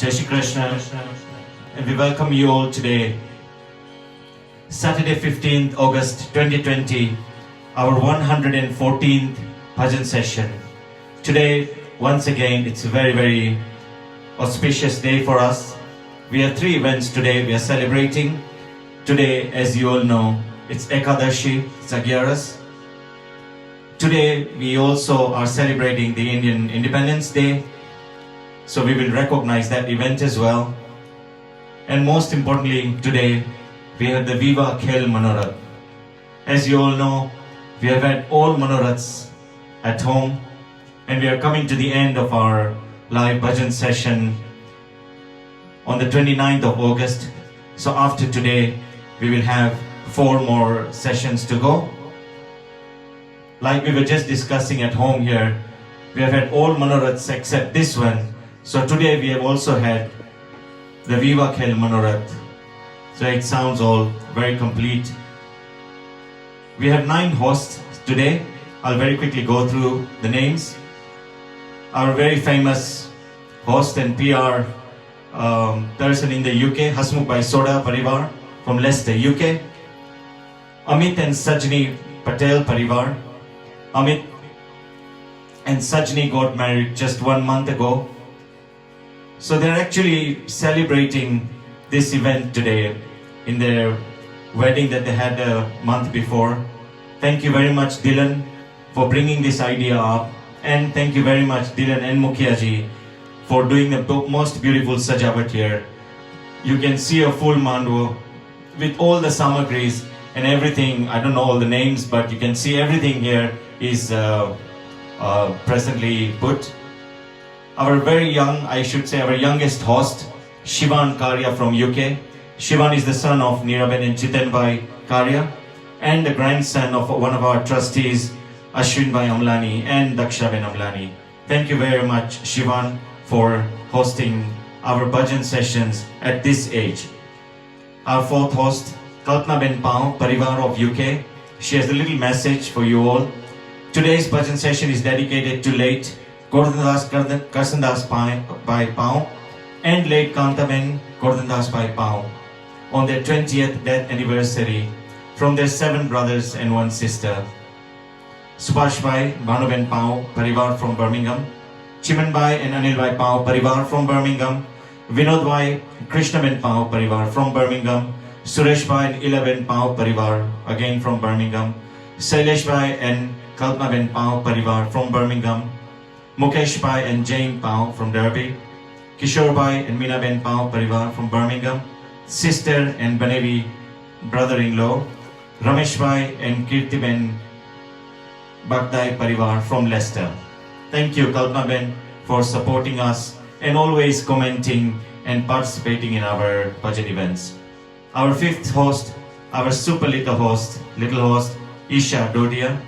Jai Shri Krishna, and we welcome you all today, Saturday 15th August 2020, our 114th bhajan session. Today, once again, it's a very auspicious day for us. We have three events today we are celebrating. Today, as you all know, it's Ekadashi, Sagyaras. Today, we also are celebrating the Indian Independence Day. So we will recognize that event as well. And most importantly, today, we have the Viva Khel Manorath. As you all know, we have had all Manoraths at home, and we are coming to the end of our live bhajan session on the 29th of August. So after today, we will have 4 more sessions to go. Like we were just discussing at home here, we have had all Manoraths except this one. So today we have also had the Viva Khel Manorath. So it sounds all very complete. We have 9 hosts today. I'll very quickly go through the names. Our very famous host and PR person in the UK, Hasmukh Bhai Soda Parivar from Leicester, UK. Amit and Sajni Patel Parivar. Amit and Sajni got married just 1 month ago. So they're actually celebrating this event today in their wedding that they had a month before. Thank you very much, Dylan, for bringing this idea up. And thank you very much, Dylan and Mukhya ji, for doing the most beautiful sajavat here. You can see a full mandu with all the samagris and everything. I don't know all the names, but you can see everything here is presently put. Our very young, I should say our youngest host, Shivan Karya from UK. Shivan is the son of Niraben and Chitenbhai Karya and the grandson of one of our trustees, Ashwinbhai Amlani and Dakshaben Amlani. Thank you very much, Shivan, for hosting our bhajan sessions at this age. Our 4th host, Kalpana Ben Pao, Parivar of UK. She has a little message for you all. Today's bhajan session is dedicated to late Gordondas Karsandas Bhai Pao and late Kantaben Gordondas Bhai Pao on their 20th death anniversary from their 7 brothers and 1 sister. Subhash Bhai Bhanuben Pao Parivar from Birmingham, Chiman Bhai and Anil Bhai Pao Parivar from Birmingham, Vinod Bhai Krishnaben Pao Parivar from Birmingham, Suresh Bhai and Ilaben Pao Parivar again from Birmingham, Sailesh Bhai and Kalpana Ben Pao Parivar from Birmingham, Mukesh Bhai and Jane Pao from Derby, Kishore Bhai and Meena Ben Pao Parivar from Birmingham, sister and Banevi brother-in-law, Ramesh Bhai and Kirti Ben Bagdai Parivar from Leicester. Thank you, Kalpana Ben, for supporting us and always commenting and participating in our bhajan events. Our 5th host, our super little host, Isha Dodia.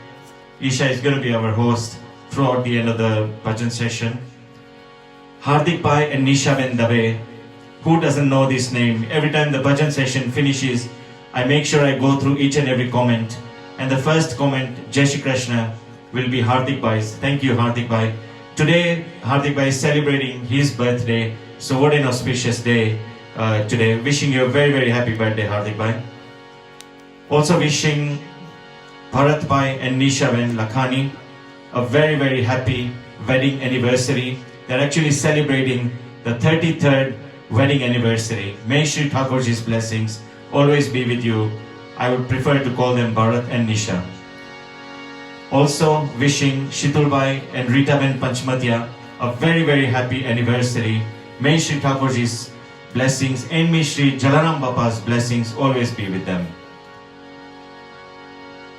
Isha is going to be our host throughout the end of the bhajan session. Hardik Bhai and Nisha Ben Dabe. Who doesn't know this name? Every time the bhajan session finishes, I make sure I go through each and every comment. And the first comment, Jai Shri Krishna, will be Hardik Bhai's. Thank you, Hardik Bhai. Today, Hardik Bhai is celebrating his birthday. So what an auspicious day today. Wishing you a very happy birthday, Hardik Bhai. Also wishing Bharat Bhai and Nisha Ben Lakhani a very happy wedding anniversary. They're actually celebrating the 33rd wedding anniversary. May Shri Thakurji's blessings always be with you. I would prefer to call them Bharat and Nisha. Also wishing Shitul Bhai and Rita Ben Panchmatia a very happy anniversary. May Shri Thakurji's blessings and may Shri Jalaram Bapa's blessings always be with them.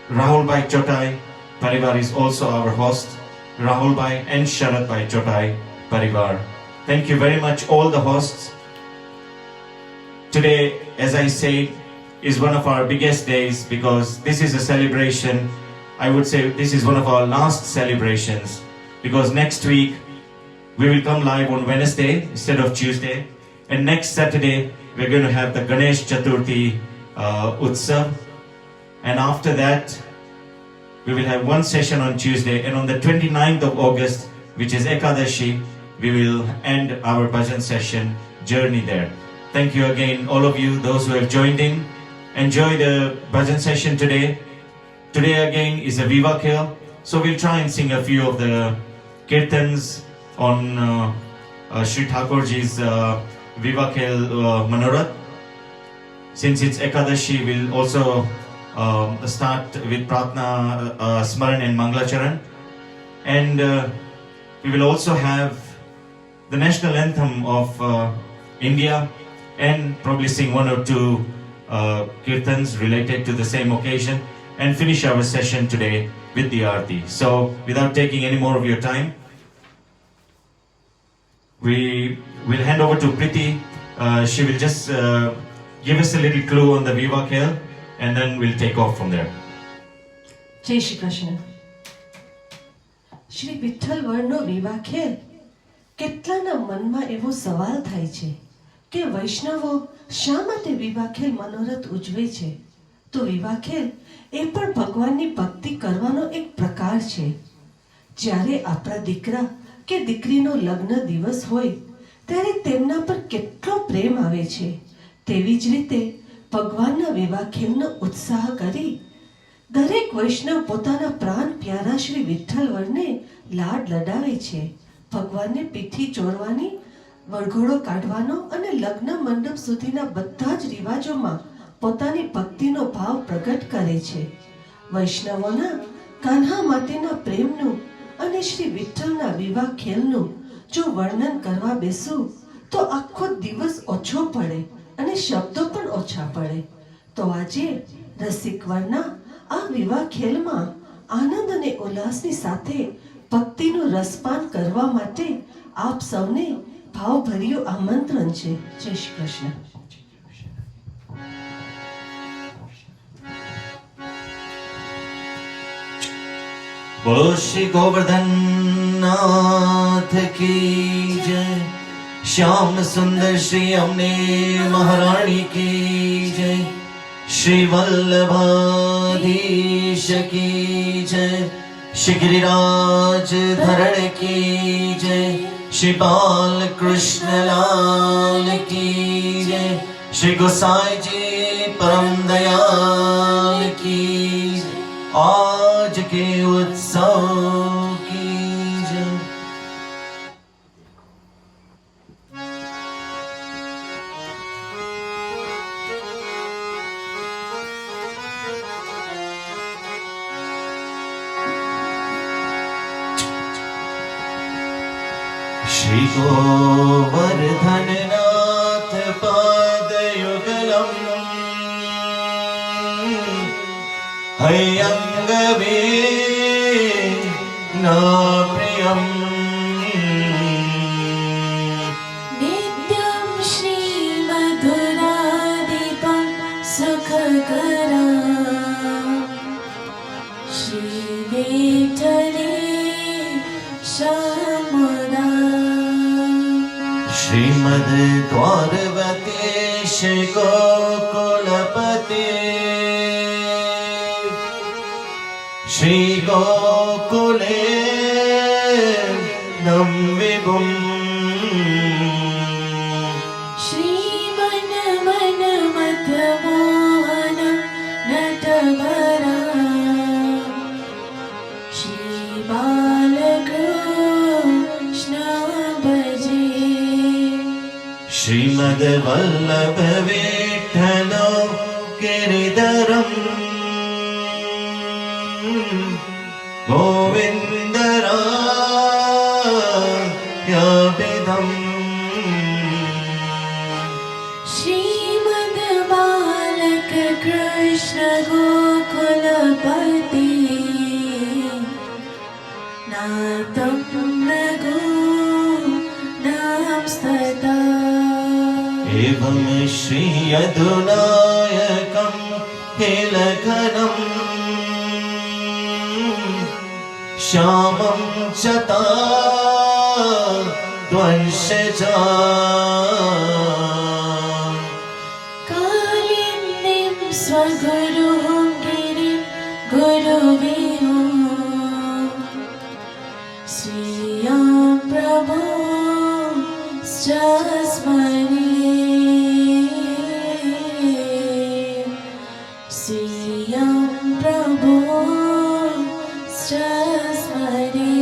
Rahul Bhai Chotai Parivar is also our host. Rahul Bhai and Sharat Bhai Chotai Parivar. Thank you very much, all the hosts. Today, as I said, is one of our biggest days because this is a celebration. I would say this is one of our last celebrations because next week we will come live on Wednesday instead of Tuesday, and next Saturday we're going to have the Ganesh Chaturthi Utsav, and after that we will have 1 session on Tuesday, and on the 29th of August, which is Ekadashi, we will end our bhajan session journey there. Thank you again, all of you, those who have joined in. Enjoy the bhajan session today. Today again is a Viva Khel, so we'll try and sing a few of the kirtans on Sri Thakurji's Viva Khel Manorat. Since it's Ekadashi, we'll also start with Pratna, Smaran and Manglacharan. And we will also have the national anthem of India and probably sing one or two kirtans related to the same occasion and finish our session today with the Aarti. So without taking any more of your time, we will hand over to Priti. She will just give us a little clue on the Viva Khel and then we'll take off from there. Jai Shri Krishna. Shri Vitthal વર્ણનો વિવાહ ખેલ કેટલાના મનમાં એવો સવાલ થાય છે કે વૈષ્ણવો શા માટે વિવાહ ખેલ મનોરથ ઉજવે છે? તો વિવાહ ખેલ એ પણ ભગવાનની ભક્તિ કરવાનો એક પ્રકાર છે. જ્યારે આપણા દીકરા કે દીકરીનો લગ્ન દિવસ હોય ત્યારે તેમના પર કેટલો પ્રેમ આવે છે. તેવી જ રીતે ભગવાનના વિવાહ ખેલનો ઉત્સાહ કરી દરેક વૈષ્ણવ પોતાના પ્રાણ પ્યારા શ્રી વિઠ્ઠલ વરને લાડ લડાવે છે. ભગવાનને પીઠી ચોરવાની, વરઘોડો કાઢવાનો અને લગ્ન મંડપ સુધીના બધા જ રિવાજોમાં પોતાની ભક્તિનો ભાવ પ્રગટ કરે છે. વૈષ્ણવોના કાન્હા માટેના પ્રેમનું અને શ્રી વિઠ્ઠલના વિવાહ ખેલનું જો વર્ણન કરવા બેસું તો આખો દિવસ ઓછો પડે અને શબ્દો પણ ઓછા પડે. તો આજે રસિક વર્ણના આ વિવાહ ખેલમાં આનંદ અને ઉલ્લાસની સાથે ભક્તિનું રસપાન કરવા માટે આપ સૌને ભાવભર્યું આમંત્રણ છે. જય શ્રી કૃષ્ણ. बोलो श्री गोवर्धन नाथ की जय. श्याम सुंदर श्री अम्ने महारानी की जय. श्री वल्लभाधीश की जय. श्री गिरिराज धरण की जय. श्री बाल कृष्ण लाल की जय. श्री गोसाई जी परम दयाल की जय. आज के उत्सव की जय. श्री गोवर्धन नाथ पाद युगलम हयंगवे ना प्रियम. नित्यं श्री मधुराधिपं सुखकरं श्री विठ्ठले शामुदा. श्रीमद् द्वारवतीश गोकुलपते श्री गोकुले नम विभुम. श्रीमन मन मथ मोहन नटवरा श्री बालकृष्ण भजे. श्रीमद् वल्लभ विठ्ठल गिरिधरम गोविन्दरायाभिधम्. श्रीमद् बालक कृष्ण गोकुलपति नातं रघुनांस्तथा. एवं श्री यदुनायकं किलकनम् श्यामं चताद्वंशजा. कालिन्दीं स्वगुरुं गिरिं गुरुविहो श्रियां प्रभो स्मरे श्रियं प्रभो स्मरे।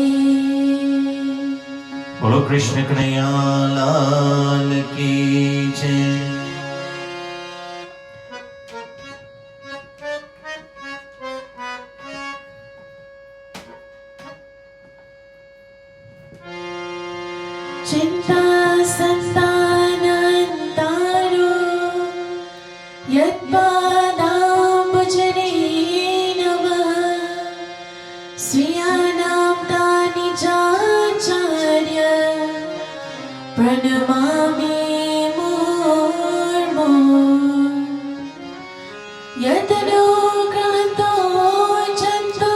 बोलो कृष्ण कन्हैया लाल की जय। चिन्ता सन्तानन्तारो यत्पादाम्बुजरे नमः श्रियाणां तानि चाचार्य प्रणमामि मुहुर्मुहुः। यतनुग्रन्थो चन्तो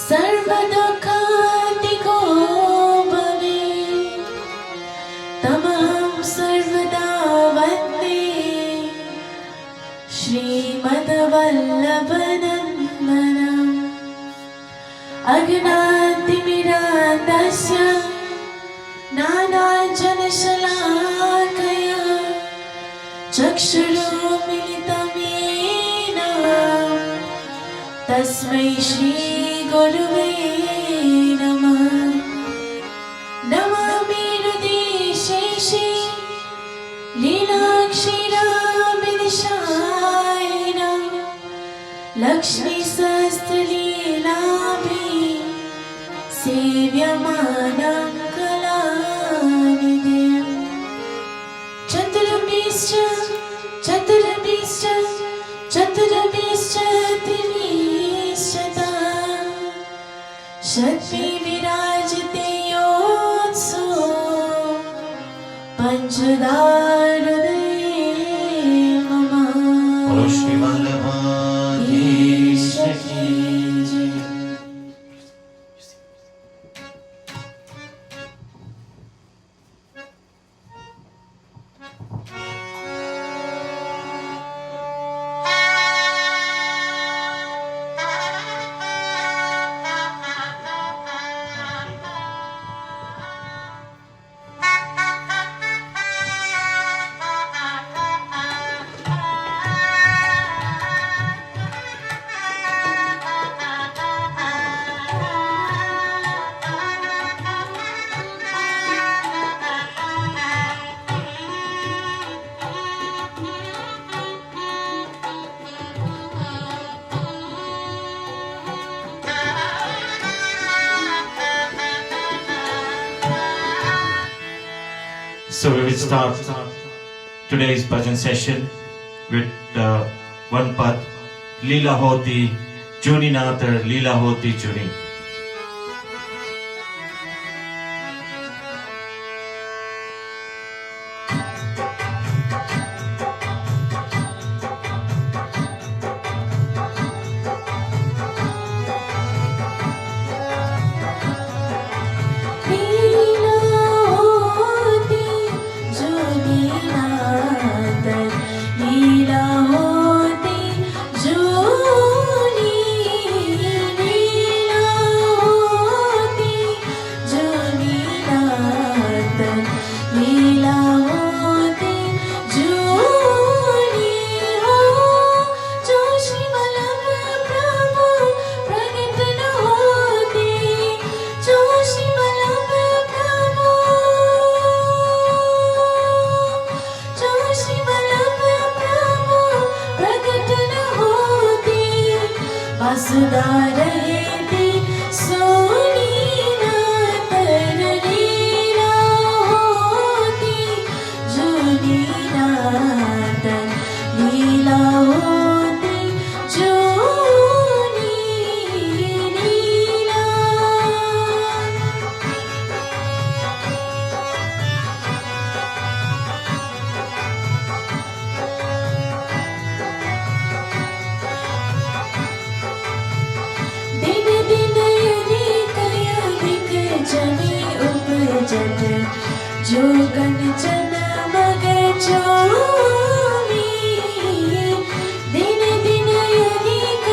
सर्वदुःखातिको भवेत् तमहं सर्वदा वन्दे श्रीमद्वल्लभनन्दनम्। अज्ञानतिमिरान्धस्य ज्ञानाञ्जनशलाकया चक्षुरुन्मिलितं येन तस्मै श्रीगुरुवे नमः। नमामि हृदयेशे लीलाक्षीराभिदिशायिनं लक्ष्मीसहस्रलीलाभिः सेव्यमानं कलानिधिम्। चतुर्भिश्च त्रिभिश्चतः षट्भिः विराजते योत्सो पंचदा हृदये मम। बोलो श्री वल्लभाधीश की जय। So we will start today's bhajan session with one pad, Leela Hoti Juni Nathar, Leela Hoti Juni. वासुदा रहती सोनी नातर लीला होती जूनी नातर लीला होती जूनी लीला। दिन दिन युनिक जनी उपजत जो कंचन मग चोमी। दिन दिन युनिक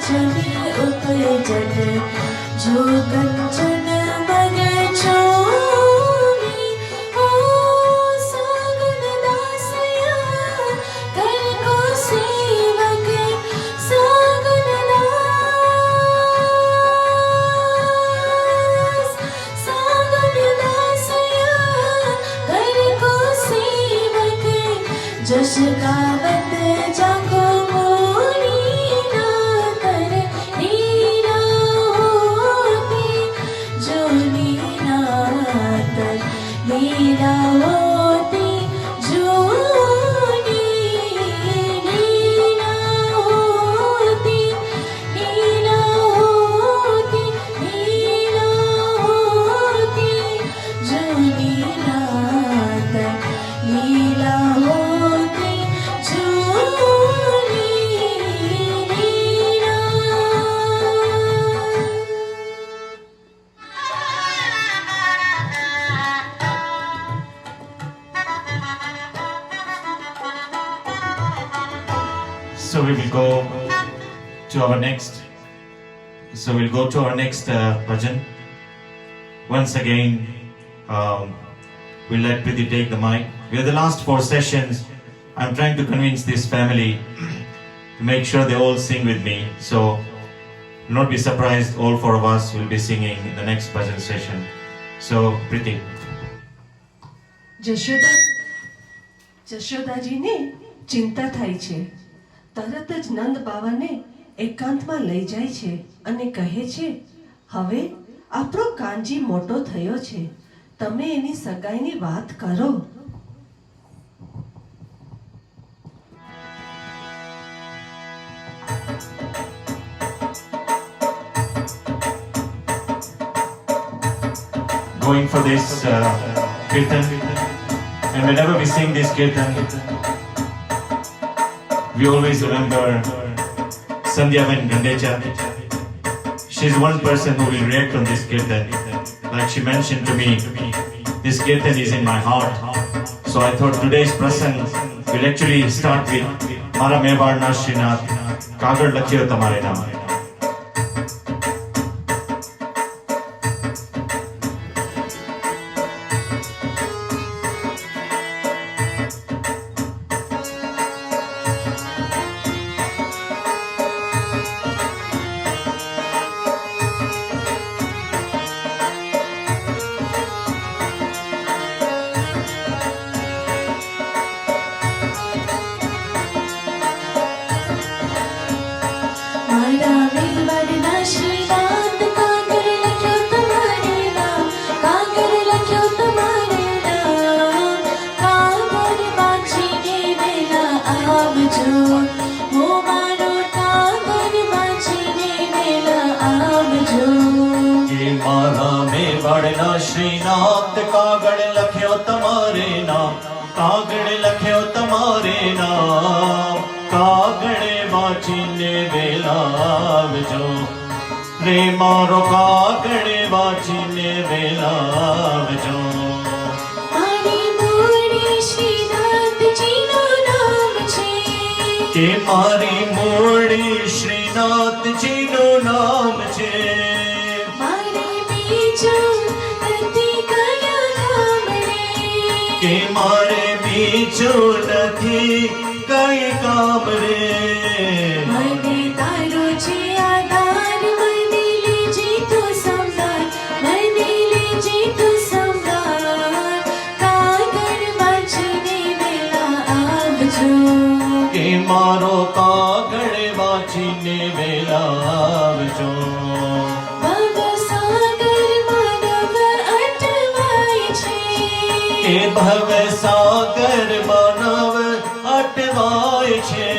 जनी उपजत जो कंचन मग चोमी। जस गावत जाको मोरी ना कर नीरा होती जो नीरा कर नीरा होती जो नीरा होती नीरा होती नीरा होती जो नीरा कर नीला होती जो नीरा। So we will go to our next. So we'll go to our next bhajan. Once again, we'll let Priti take the mic. We are the last 4 sessions. I'm trying to convince this family to make sure they all sing with me. So do not be surprised. All 4 of us will be singing in the next bhajan session. So Priti. જશોદાજીને ચિંતા થાય છે. તરત જ નંદ બાવાને એકાંતમાં લઈ જાય છે અને કહે છે, હવે આપણો કાનજી મોટો થયો છે, તમે એની સગાઈની વાત કરો. Going for this kirtan, and whenever we sing this kirtan, we always remember Sandhya Ben Gandecha. She's one person who will react on this kirtan. Like she mentioned to me, this kirtan is in my heart. So I thought today's prasang will actually start with Mara Mewar na Srinath, Kagar Lakhyo Tamare Naam. मारा मेवाड़ ना श्रीनाथ कागर लख्यो तुम्हारे नाम कागर लख्यो तुम्हारे नाम कागर बाची ने वेला आवजो हो मारो कागर बाची ने वेला आवजो કે મારા મેવાડના શ્રીનાથ કાગળ લખ્યો તમારે નામ કાગળ લખ્યો તમારે નામ કાગળે વાંચીને વેલાવજો રે મારો કાગળે વાંચીને વેલાવજો મારી મોરી શ્રીનાથ જીનો નામ છે કે મારી મૂળી શ્રીનાથજીનું નામ છે મારે બીજું નથી કયા નામ રે કે મારે બીજું નથી કઈ કામ રે મને તારો છે આધાર મને લેજે તું સંભાળ મને લેજે તું સંભાળ કાગળ વાંચીને વેલા આવજો કે મારો કાગળ વાંચીને વેલાવજો ભવસાગર માનવ અટવાય છે કે ભવસાગર માનવ અટવાય છે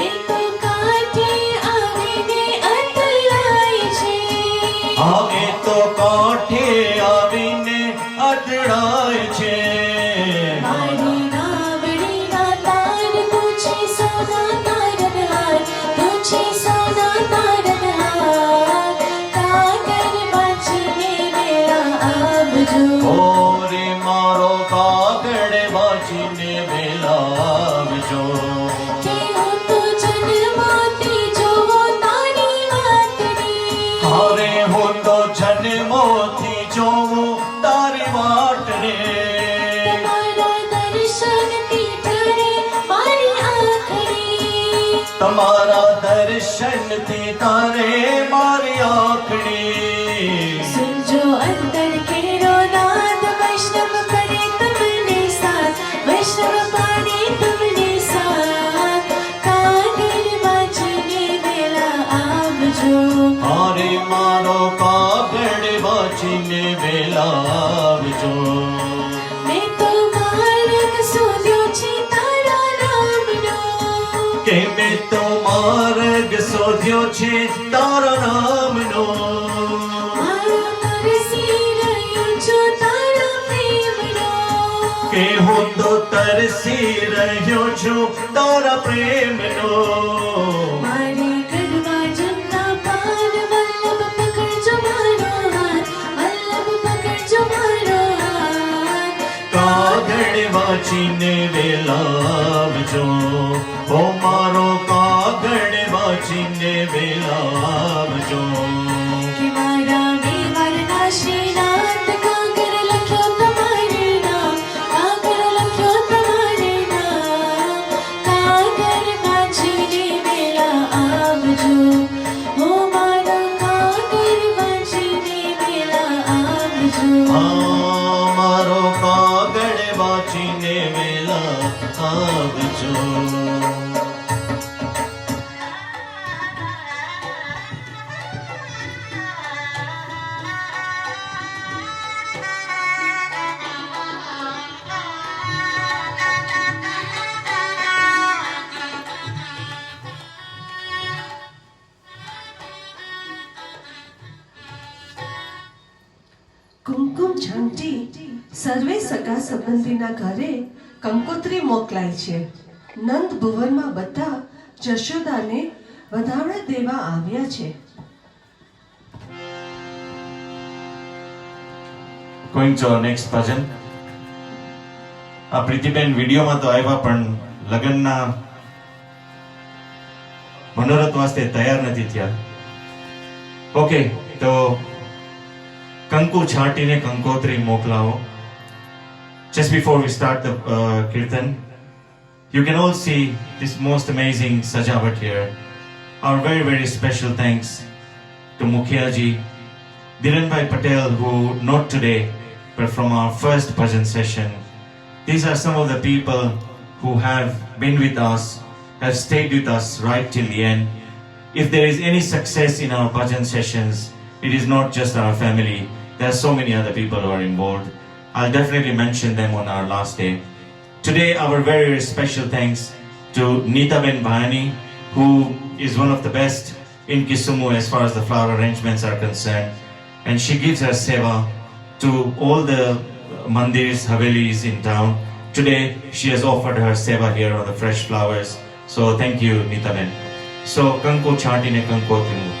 એ તો કાંઠે આવીને અથડાય છે હા એ તો કાંઠે આવીને અટળાય છે મારી નાવડીના તાર તું છે સોના તારનહાર તું છે સોના તારનહાર કાગળ વાંચીને વેલા આવજો ઓ રે મારો કાગળ વાંચીને વેલાવજો કે હું તો જન્મોથી જોવો તારી વાતની હારે હું તો જન્મોથી જોઉં તારી વાટ રે તમારા દર્શનથી ઠરે મારી આંખડી તમારા દર્શનથી તારે મારી આંખડી સુનજો અંતર કેરો નાદ વૈષ્ણવ કરે તમને સાથ વૈષ્ણવ પાડે આવજો. મેં તો માર્ગ શોધ્યો છે તારા નામનો. કે મેં તો માર્ગ શોધ્યો છે તારા નામનો. મારો તરસી રહ્યો છું તારા પ્રેમનો. કે હું તો તરસી રહ્યો છું તારા પ્રેમનો. મારે ગઢવા જમના પાન વલ્લભ પકડજો મારો હાથ. વલ્લભ પકડજો મારો હાથ. કાગળ વાંચીને વેલાવજો. ઓ મારો કાગળ વાંચીને વેલાવજો. કે મારા મેવાડના શ્રીનાથ કાગળ લખ્યો તમારે નામ. કાગળ લખ્યો તમારે નામ. કાગળ વાંચીને વેલા આવજો. હો મારો કાગળ વાંચીને વેલા આવજો. મારો કાગળ વાંચીને વેલા આવજો. કુમકુમ છાંટી સર્વે સગા સંબંધીના ઘરે કંકોત્રી મોકલાય છે. નંદ ભુવનમાં બધા જશોદાને વધામણા દેવા આવ્યા છે. Going to our next bhajan. આ પ્રીતિબેન વિડીયોમાં તો આવ્યા પણ લગ્નના મનોરથ વાસ્તે તૈયાર નથી થયા. ઓકે, તો કંકુ છાંટીને કંકોત્રી મોકલાવો. Just before we start the kirtan, you can all see this most amazing sajavat here. Our very, very special thanks to Mukhya ji, Dhiranbhai Patel, who not today, but from our first bhajan session. These are some of the people who have been with us, have stayed with us right till the end. If there is any success in our bhajan sessions, it is not just our family. There are so many other people who are involved. I'll definitely mention them on our last day. Today, our very, very special thanks to Neeta Ben Bhayani, who is one of the best in Kisumu as far as the flower arrangements are concerned. And she gives her seva to all the mandirs, havelis in town. Today, she has offered her seva here on the fresh flowers. So, thank you, Neeta Ben. So, Kanko Chantine Kanko Tinu.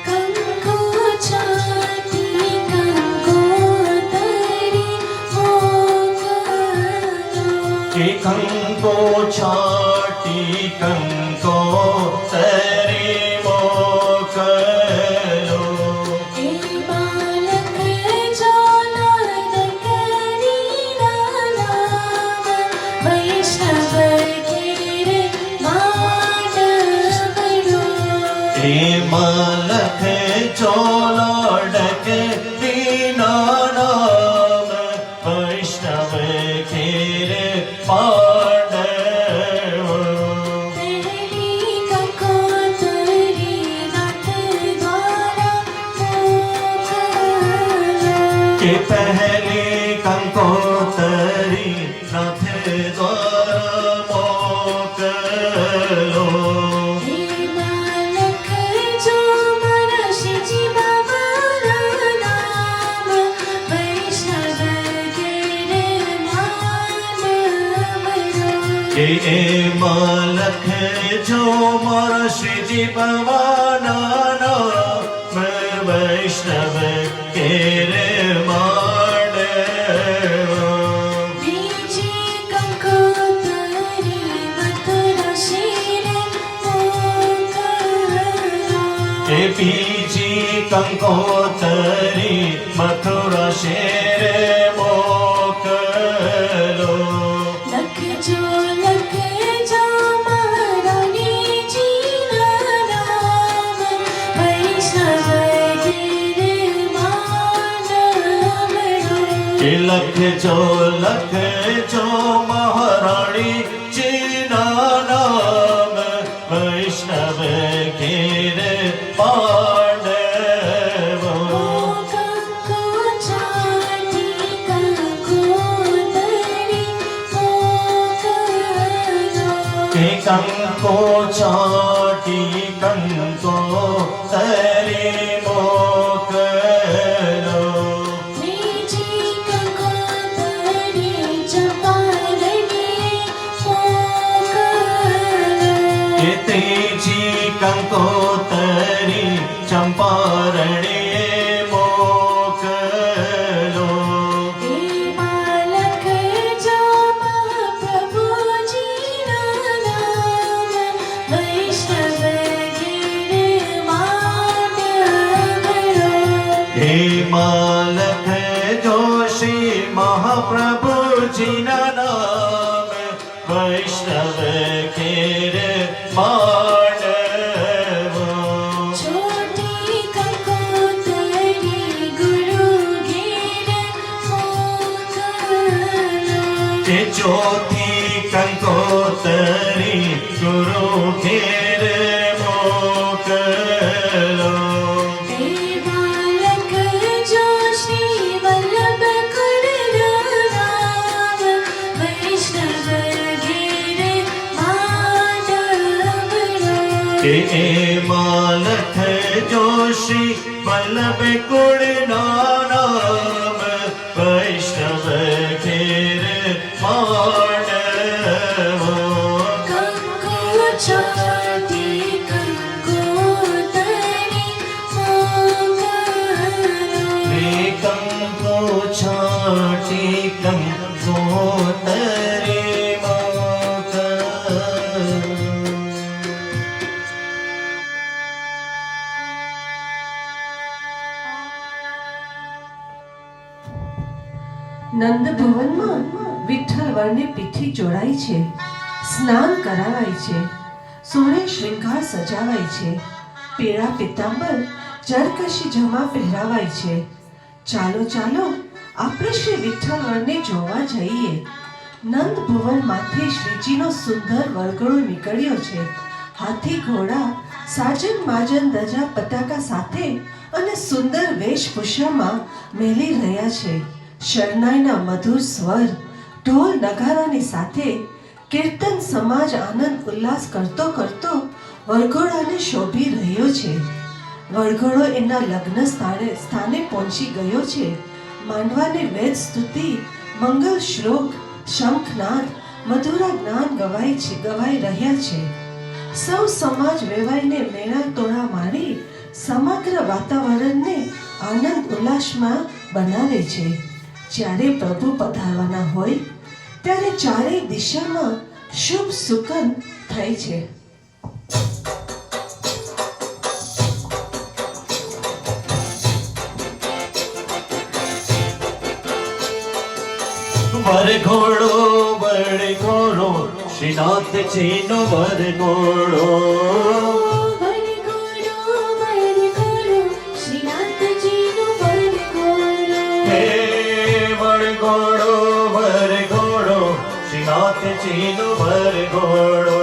કંકો છાંટી કંકોતરી મોકલો. કે કંકો છાટી કંકો તરી મોકલો. એ બાલક જોલાદ કરીના નામ. વૈષ્ણવ ઘેર માંડવડો. એ માલખ ચોલાડક દીના નામ. વૈષ્ણવ ખેર પાંડવ. પહેલી કંકોતરી નાથ દ્વારા મોકલો. કે પહેલી કંકોતરી નાથ દ્વારા મોકલો. હે બાલક જો મારા શ્રીજી બાબાના નામ. વૈષ્ણવ ઘેર માંડવડો. કે એ માલખ જો મારા શ્રીજી ભવાના નામ. વૈષ્ણવ કેર માંડવ. બીજી કંકોતરી મથુરા શિરે મોકલો. કે બીજી કંકોતરી મથુરા શેર મોકલો. લખજો લખજો કે લખજો લખજો મહારાણી જીના નામ વૈષ્ણવ ઘેર માંડવો કંકુ છાટી કંકોતરી મોકલો કે કંકો છાટી કંકો તરે મોકલો બીજી કંકોતરી ચંપારણી મોકલો કે ત્રીજી કંકોતરી ચંપારણે મોકલો હે બાલક જો મહાપ્રભુજીના નામ વૈષ્ણવ ઘેર માંડવો હે માલક જોશી મહાપ્રભુજીના નામ વૈષ્ણવ ઘેર માંડવો છોટી કંકોતરી ગુરુ ઘેર મોકલો કે ચોથી કંકોતરી ગુરુ ઘેર મોકલો હે બાલક જો શ્રી વલ્લભ કુળના નામ વૈષ્ણવ ઘેર માંડવો કે એ માલખ જોશી વલ્લભ કુળના નામ વૈષ્ણવ ઘેર માંડવો કંકુ છાટી કંકોતરી મોકલો હે કંકો છાટી કંકો તરે મોકલો નંદ ભવનમાં વિઠ્ઠલ વરની પીઠી જોડાઈ છે, સ્નાન કરાવાય છે, સોળે શૃંગાર સજાવાય છે, પીળા પિત્તાંબર જરકશી જમા પહેરાવાય છે. ચાલો ચાલો આપણે શ્રી વિઠ્ઠલ વરને જોવા જઈએ. નંદ ભુવન માથે શ્રીજીનો સુંદર વરઘોડો નીકળ્યો છે. હાથી ઘોડા સાજન માજન ધજા પતાકા સાથે અને સુંદર વેશભૂષામાં મેલી રહ્યા છે. શરણાઈના મધુર સ્વર ઢોલ નગારાની સાથે કીર્તન સમાજ આનંદ ઉલ્લાસ કરતો કરતો વરઘોડાને શોભી રહ્યો છે. વરઘોડો એના લગ્ન સ્થાને પહોંચી ગયો છે. માંડવાને વેદ સ્તુતિ મંગલ શ્લોક શંખનાદ મધુરા જ્ઞાન ગવાઈ રહ્યા છે. સૌ સમાજ વેવાઈને મેળા તોળા મારી સમગ્ર વાતાવરણને આનંદ ઉલ્લાસમાં બનાવે છે. જ્યારે પ્રભુ પધારવાના હોય ત્યારે ચારેય દિશામાં શુભ સુકન થાય છે. વરઘોડો શ્રીનાથજીનો વરઘોડો હે વરઘોડો વરઘોડો શ્રીનાથજીનો વરઘોડો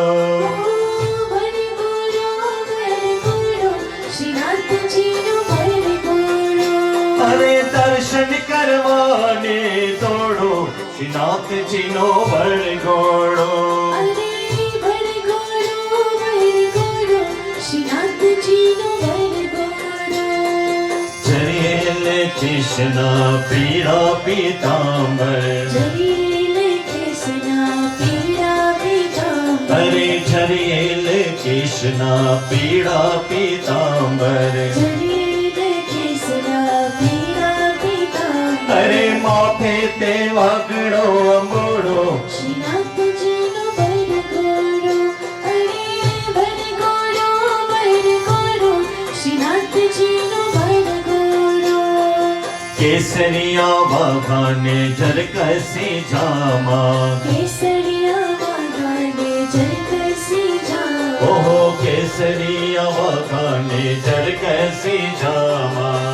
અરે દર્શન કરવાને દોડો શ્રીનાથજીનો વરઘોડો જરેલ કૃષ્ણ પીળા પીતાંબર અરે જરેલ કૃષ્ણ પીળા પીતાંબર અરે માથે તે વાગડો અંબોડો કેસરિયા વાઘાને જરકસી જામા ઓહો કેસરિયા વાઘાને જરકસી જામા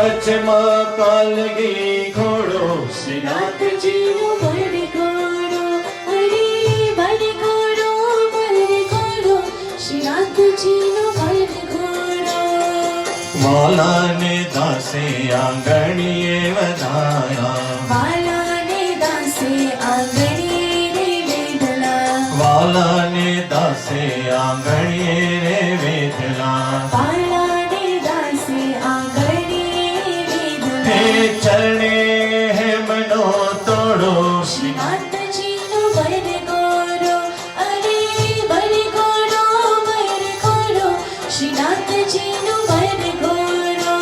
સચમાં કાલગી ઘોડો શ્રીનાથજીનો બળ ઘોડો, અરે બળ ઘોડો, શ્રીનાથજીનો બળ ઘોડો. વાલાને દાસે આંગણીએ વધાયા, બાલાને દાસે આંગણે રે વેદલા, વાલાને દાસે આંગણીએ રે વેદલા. બાલાને દાસે આંગણે હે વેદલા. ચરણે હેમનો તોડો શ્રીનાથજીનો બળ ઘોડો, અરે બળ ઘોડો, શ્રીનાથજીનો બળ ઘોડો.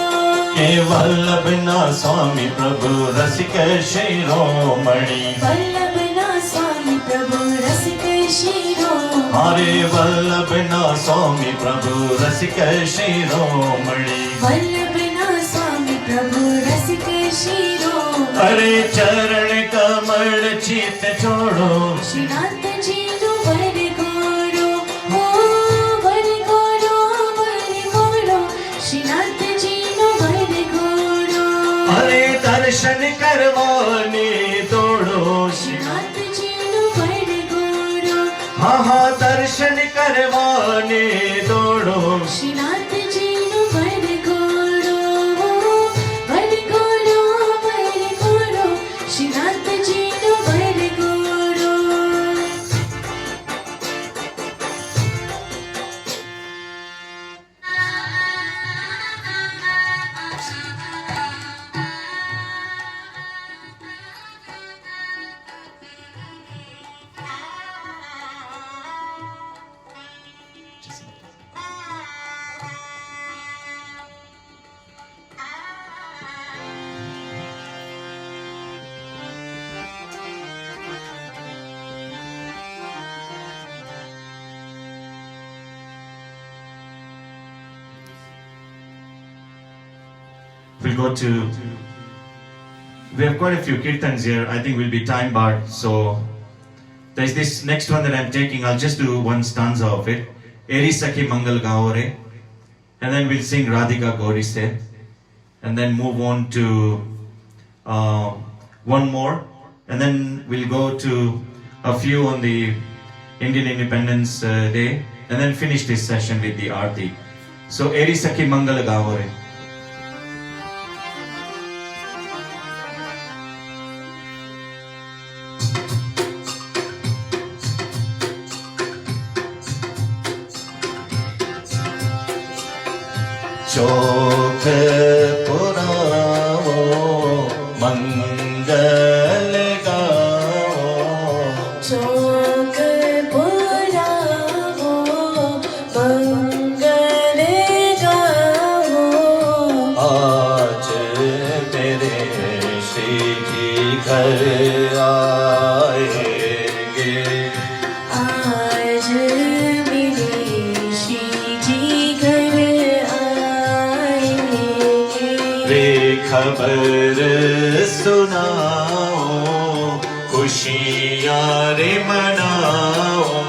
હે વલ્લભના સ્વામી પ્રભુ રસિક શિરોમણી. વલ્લભના સ્વામી પ્રભુ રસિક શિરોમણી. હરે વલ્લભના સ્વામી પ્રભુ રસિક શિરોમણી. વલ્લભના સ્વામી પ્રભુ રસિક શિરોમણી. અરે ચરણ કમળ ચિત છોડો શ્રીનાથજીનો બળ ઘોડો, હો બળ ઘોડો, શ્રીનાથજીનો બળ ઘોડો. અરે દર્શન કરવાને દોડો શ્રીનાથજીનો બળ ઘોડો, હા હા દર્શન કરવાને દોડો શ્રીનાથજીનો બળ ઘોડો, બળ ઘોડો, શ્રીનાથજીનો બળ ઘોડો. We'll go to, we have quite a few kirtans here. I think we'll be time barred. So there's this next one that I'm taking. I'll just do one stanza of it. Eri Sakhi Mangal Gaore. And then we'll sing Radhika Gauri Se. And then move on to one more. And then we'll go to a few on the Indian Independence Day. And then finish this session with the Aarti. So Eri Sakhi Mangal Gaore. चौक पुरावो मंगल गाओ ચોક પુરાવો, મંગલ ગાવો. आज मेरे श्री जी घर आएंगे आज मेरे श्रीजी घर आएंगे. वे खबर सुनाओ खुशियाँ रे मनाओ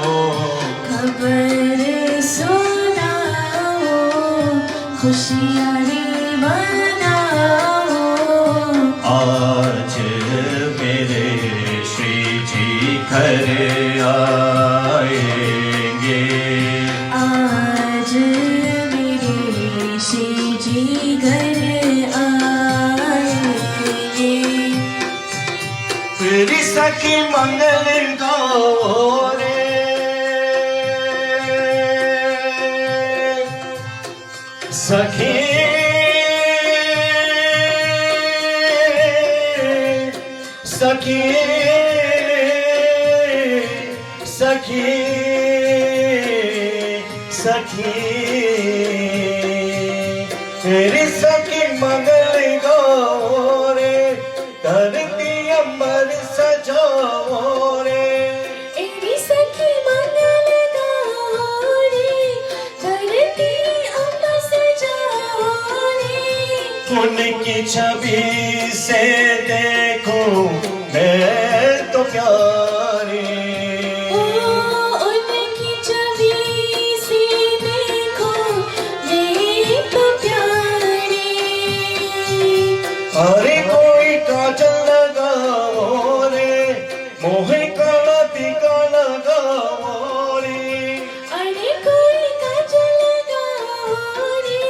खबर सुनाओ, खुशियाँ रे मनाओ. आज मेरे श्री जी घर आएंगे आज मेरे श्रीजी घर आएंगे. तेरी सखी मंगल गौरे सखी सखी सखी सखी तेरी सखी मंगल गौरे धरती अमर सजाओ रे एरी सखी मंगल गौरी, धरती अम्ब सजाओ रे. उनकी छवि से देखूं मैं तो प्यारी ओ उनकी छवि से देखो मैं तो प्यारी. मोहे काला टीका लगाओ रे, अरे कोई काजल लगाओ रे,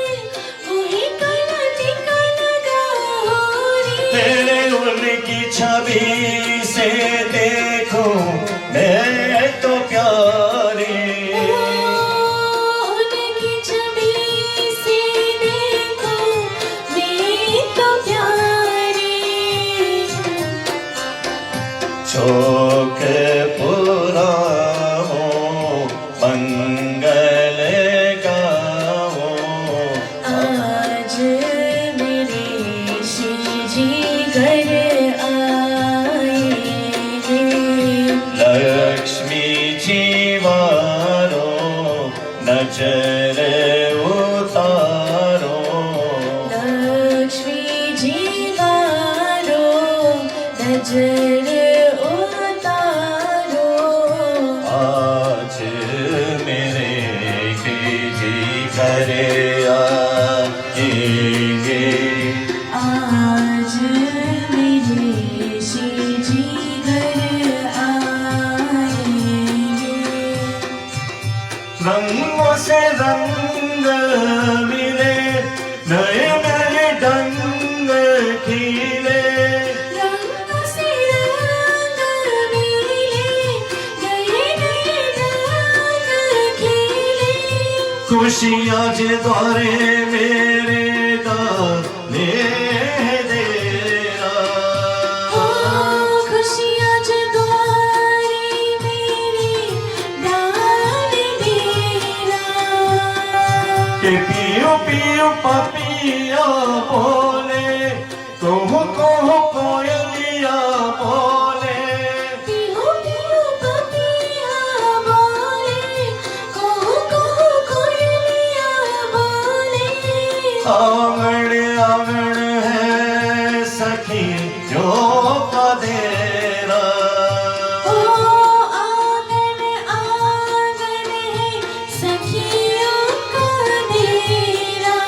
मोहे काला टीका लगाओ रे। तेरे उनकी छवि से देखो मैं तो प्यारे, उनकी छवि से देखो मैं तो प्यारी। चौक पुराओ मंगल गाओ, आज मेरे श्री जी घर आएंगे। लक्ष्मी जीवारो नजर उतारो, लक्ष्मी जीवारो नजर उतारो। आज मेरे जी घर आएंगे, आज मेरे श्री जी घर आएंगे। रंगों से रंग मिले, नए नए ढंग खिले, रंग से रंग मिले, नए नए रंग खिले। खुशियाँ जे द्वारे मेरे डाले देना, खुशियाँ जो द्वारे मेरे डाल देना। के पियो पियो पपिया बोले, कहूँ कहूँ कोयलिया बोले, पियो पियो पपिया बोले, कहो कहो कोयलिया बोले। आंगन आंगन है सखी जो पदेरा, ओ आंगन आंगन है सखियों का डेरा।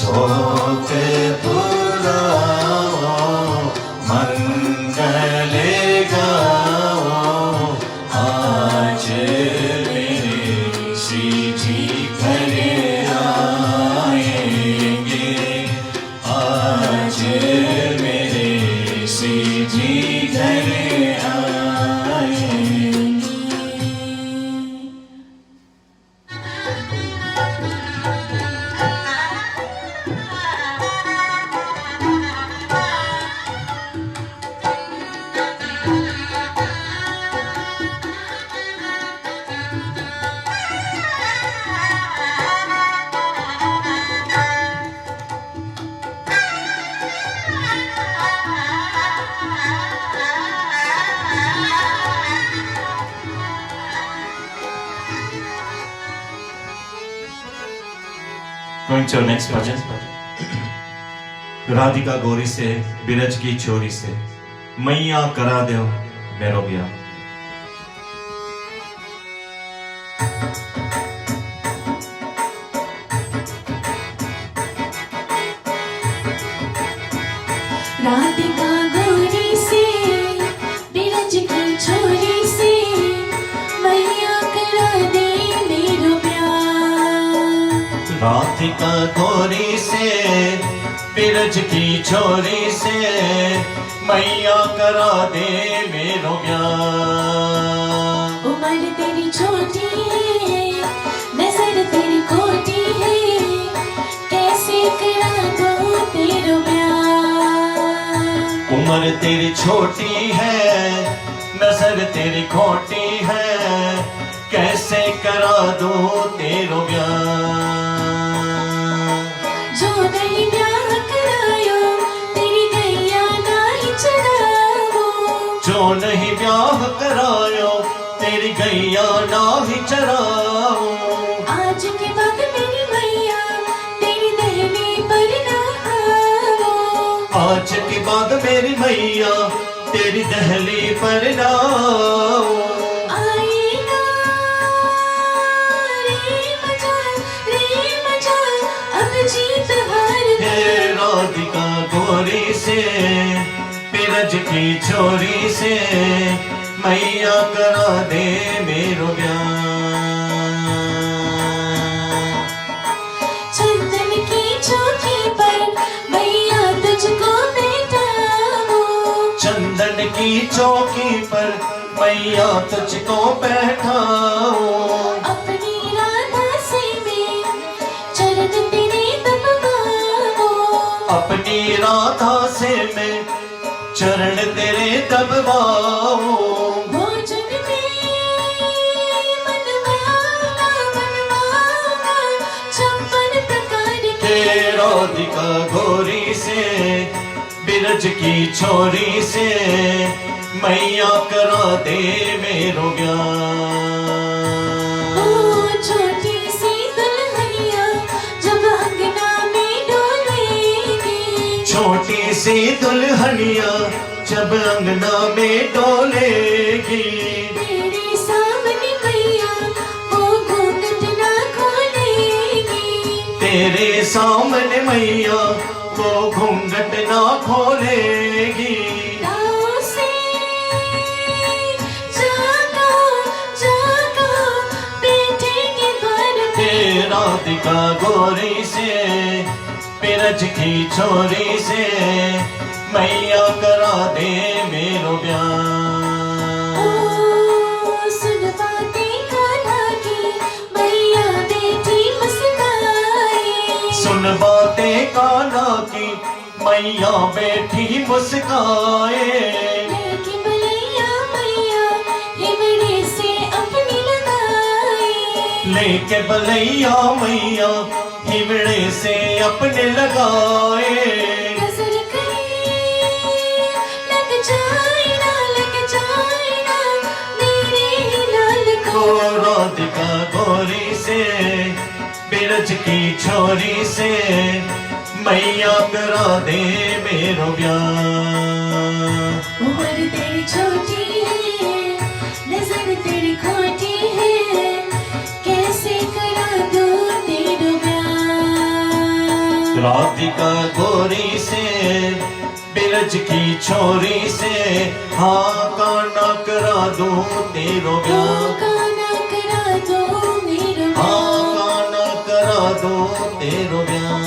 चौक पुराओ मंगल गाओ, आज मेरे श्री जी घर आएंगे, आज मेरे श्री जी घर आएंगे। Going to our next bhajan. Radhika गोरी से बिरज की चोरी से, मैया करा दो मेरो ब्याह। राधिका गोरी से बिरज की छोरी से, मैया करा दे मेरो प्यार। राधिका गोरी से बिरज की छोरी से, मैया करा दे मेरो ब्याह। उम्र तेरी छोटी है, नजर तेरी खोटी है, कैसे करा दूं तेरो प्यार। उम्र तेरी छोटी है, नजर तेरी खोटी है, कैसे करा दूं तेरो ब्याह। जो नहीं ब्याह करायो, तेरी गैया नहीं चढ़ाओ। जो नहीं ब्याह करायो, तेरी गैया ना ही चराओ। आज के बाद मेरी मैया तेरी दहली पर ना आओ। आज के बाद मेरी मैया तेरी दहली पर ना आओ। आएगा रे मजा, अब जीत हार हे राधिका गोरी से बिरज की छोरी से मैया करा दे मेरो ब्याह। चंदन की चौकी पर मैया तुझको बैठाऊं, चंदन की चौकी पर मैया तुझको बैठाऊं, अपनी राधा से मैं चरण तेरे दबाऊं, अपनी राधा से मैं चरण तेरे दबवाऊं। भोजन में मनवाना मनवाना छप्पन प्रकार के, राधिका गोरी से बिरज की छोरी से मैया करा दे मेरो ब्याह। ओ छोटी सी दुल्हनिया जब अंगना में डोलेगी, छोटी सी दुल्हनिया जब अंगना में डोलेगी, तेरे सामने मैया वो घूंघट ना खोलेगी, तेरे सामने मैया वो घूंघट ना खोलेगी। दाव से जागा जागा बेटे के द्वार पे, राधिका गोरी से बिरज की छोरी से मैया करा दे मेरो ब्याह। ओ सुन बातें कान्हा की मैया बेटी मुस्काए, सुन बातें कान्हा की मैया बैठी मुस्काए, लेके बलैया मैया हिमड़े से अपनी लगाए, लेके बलैया मैया हिमड़े से अपने लगाए। नजर करे लग जाए ना मेरे ही लाल को, राधिका गोरी से बिरज की छोरी से मैया करा दे मेरो ब्याह। उम्र तेरी छोटी है नजर तेरी खोटी है, कैसे करा दूं तेरा ब्याह। राधिका गोरी से बिरज की छोरी से हाँ काना करा दूं तेरो ब्याह। काना करा दो मेरा हाँ ब्याह। काना करा दूं तेरो ब्याह।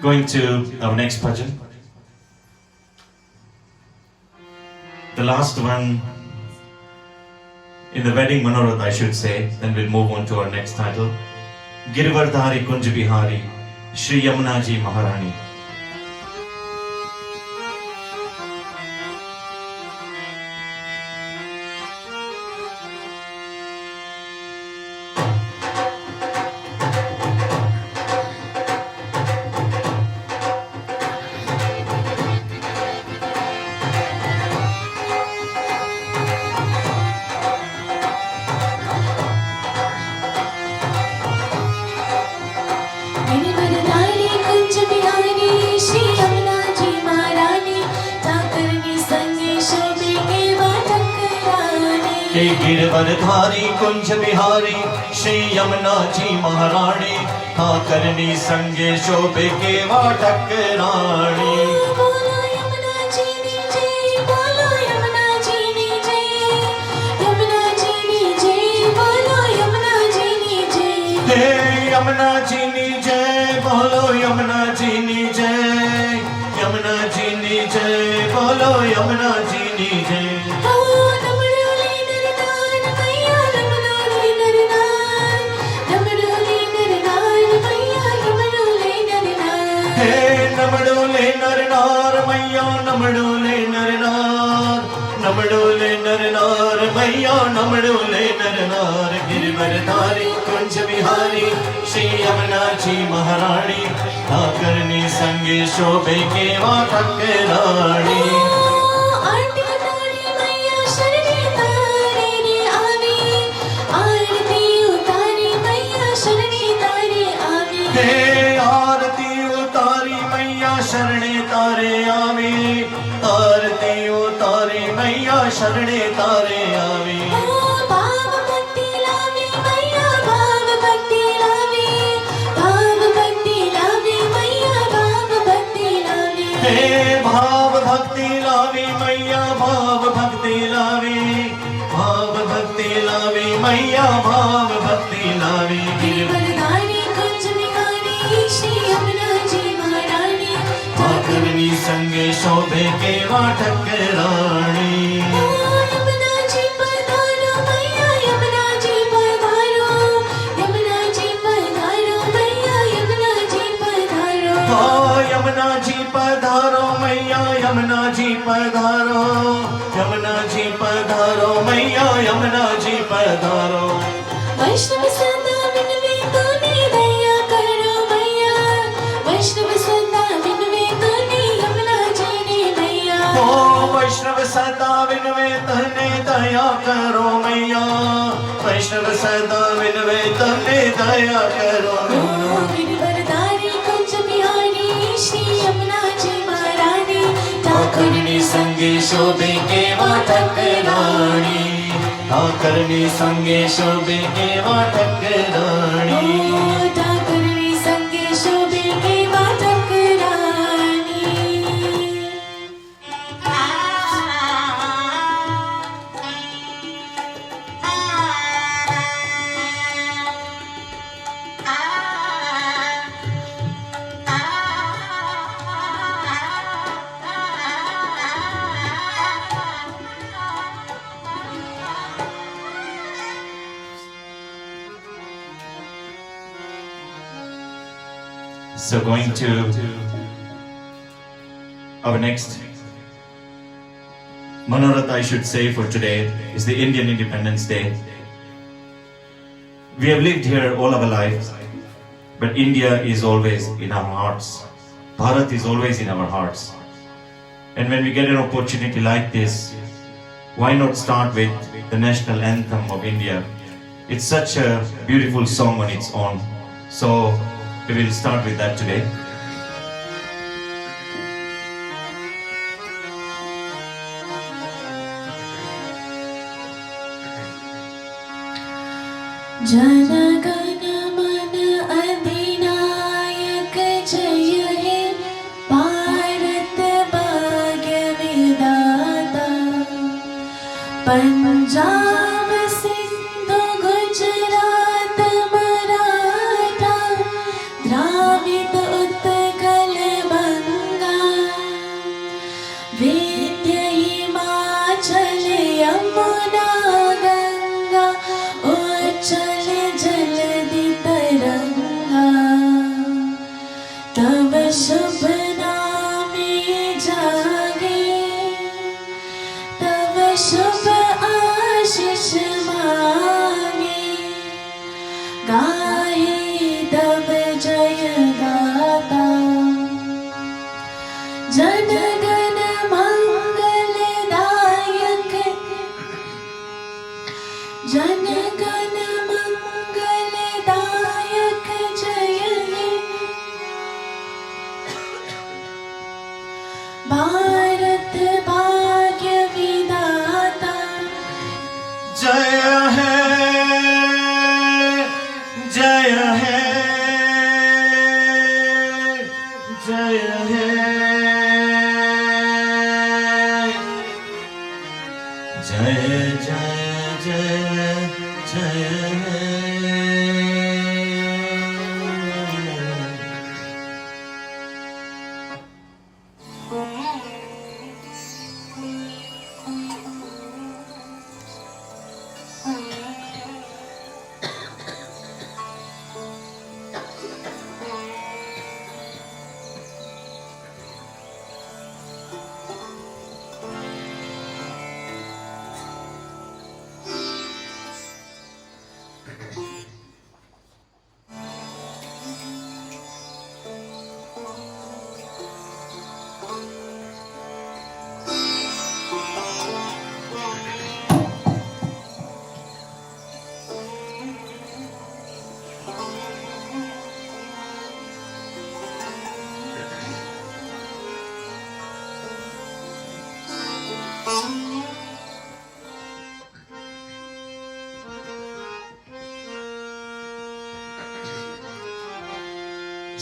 Going to our next bhajan. The last one in the wedding Manorath, I should say. Then we'll move on to our next title. Girivardhari Kunj Bihari, Shri Yamuna Ji Maharani. Girivardhari Kunj Bihari Shri Yamuna ji महारानी, ठाकरनी संगे शोभे के वाटकरानी। के गिरवरधारी कुंज बिहारी श्री यमुना जी महारानी, ठाकरनी संगे शोभे के वाटक रानी। बोलो यमुना जी नी जय, बोलो यमुना जी नी जय, यमुना जी नी जय, बोलो यमुना जी नी जय। हे यमुना जी नी जय, बोलो यमुना जी नी जय, यमुना जी नी जय, बोलो यमुना जी नी जय। ओ नमड़ोले नरनार मैया, नमड़ोले नरनार, नमड़ोले नरनार मैया, नमड़ोले नरनार। हे नमड़ोले नरनार मैया, नमड़ोले नरनार, नमड़ोले नरनार मैया, नमड़ोले नरनार। गिरवरधारी कुंज बिहारी श्री यमुना जी महारानी ठाकरनी संगे शोभे केवा ठाकराणी आरती उतारी मैया शरणे तारे रे आवे आरती उतारी मैया शरणे तारे आवे हे आरती उतारी मैया शरणे तारे आवे आरती उतारी मैया शरणे तारे आवे भाव भक्ति लावे मैया भाव भक्ति लावे भाव भक्ति लावे मैया भाव भक्ति लावे हे भाव भक्ति लावे मैया भाव भक्ति लावे भाव भक्ति लावे मैया भाव भक्ति लावे गिरिवरदारी कुंज बिहारी श्री यमुना जी महारानी ठाकरनी संगे शोभे केवा ठाकराणी यमुना जी पधारो मैया यमुना जी पधारो यमुना जी पधारो मैया यमुना जी पधारो यमुना जी पधारो मैया यमुना जी पधारो यमुना जी पधारो मैया यमुना जी पधारो वैष्णव सदा विनवे तूने दया करो मैया वैष्णव सदा विनवे तूने यमुना जी ने मैया ओ वैष्णव सदा विनवे तने दया करो मैया वैष्णव सदा विनवे तने दया करो गिरिवरदारी कुंज बिहारी श्री यमुना जी महारानी ठाकरनी संगे शोभे केवा ठाकराणी ठाकरनी संगे शोभे केवा ठाकराणी ठाकरनी संगे शोभे केवा Thakrani So going to our next Manorath, I should say, for today is the Indian Independence Day. We have lived here all our lives, but India is always in our hearts. Bharat is always in our hearts. And when we get an opportunity like this, why not start with the national anthem of India? It's such a beautiful song on its own. So we will start with that today. Jana Gana मन अधिनायक जय हे भारत भाग्य विधाता पंजाब सिंधु गुजरात मराठा द्राविड उत्कल बंगा विंध्य हिमाचल यमुना गंगा उच्चल जलधि तरंगा तब शुभ नामे जागे तब शुभ आशीष मांगे गाहे तब जय गाता जन गण मंगलदायक जन गण मंगलदायक जय हे भारत भाग्य विधाता जय है जय है जय है जय जय जय जय है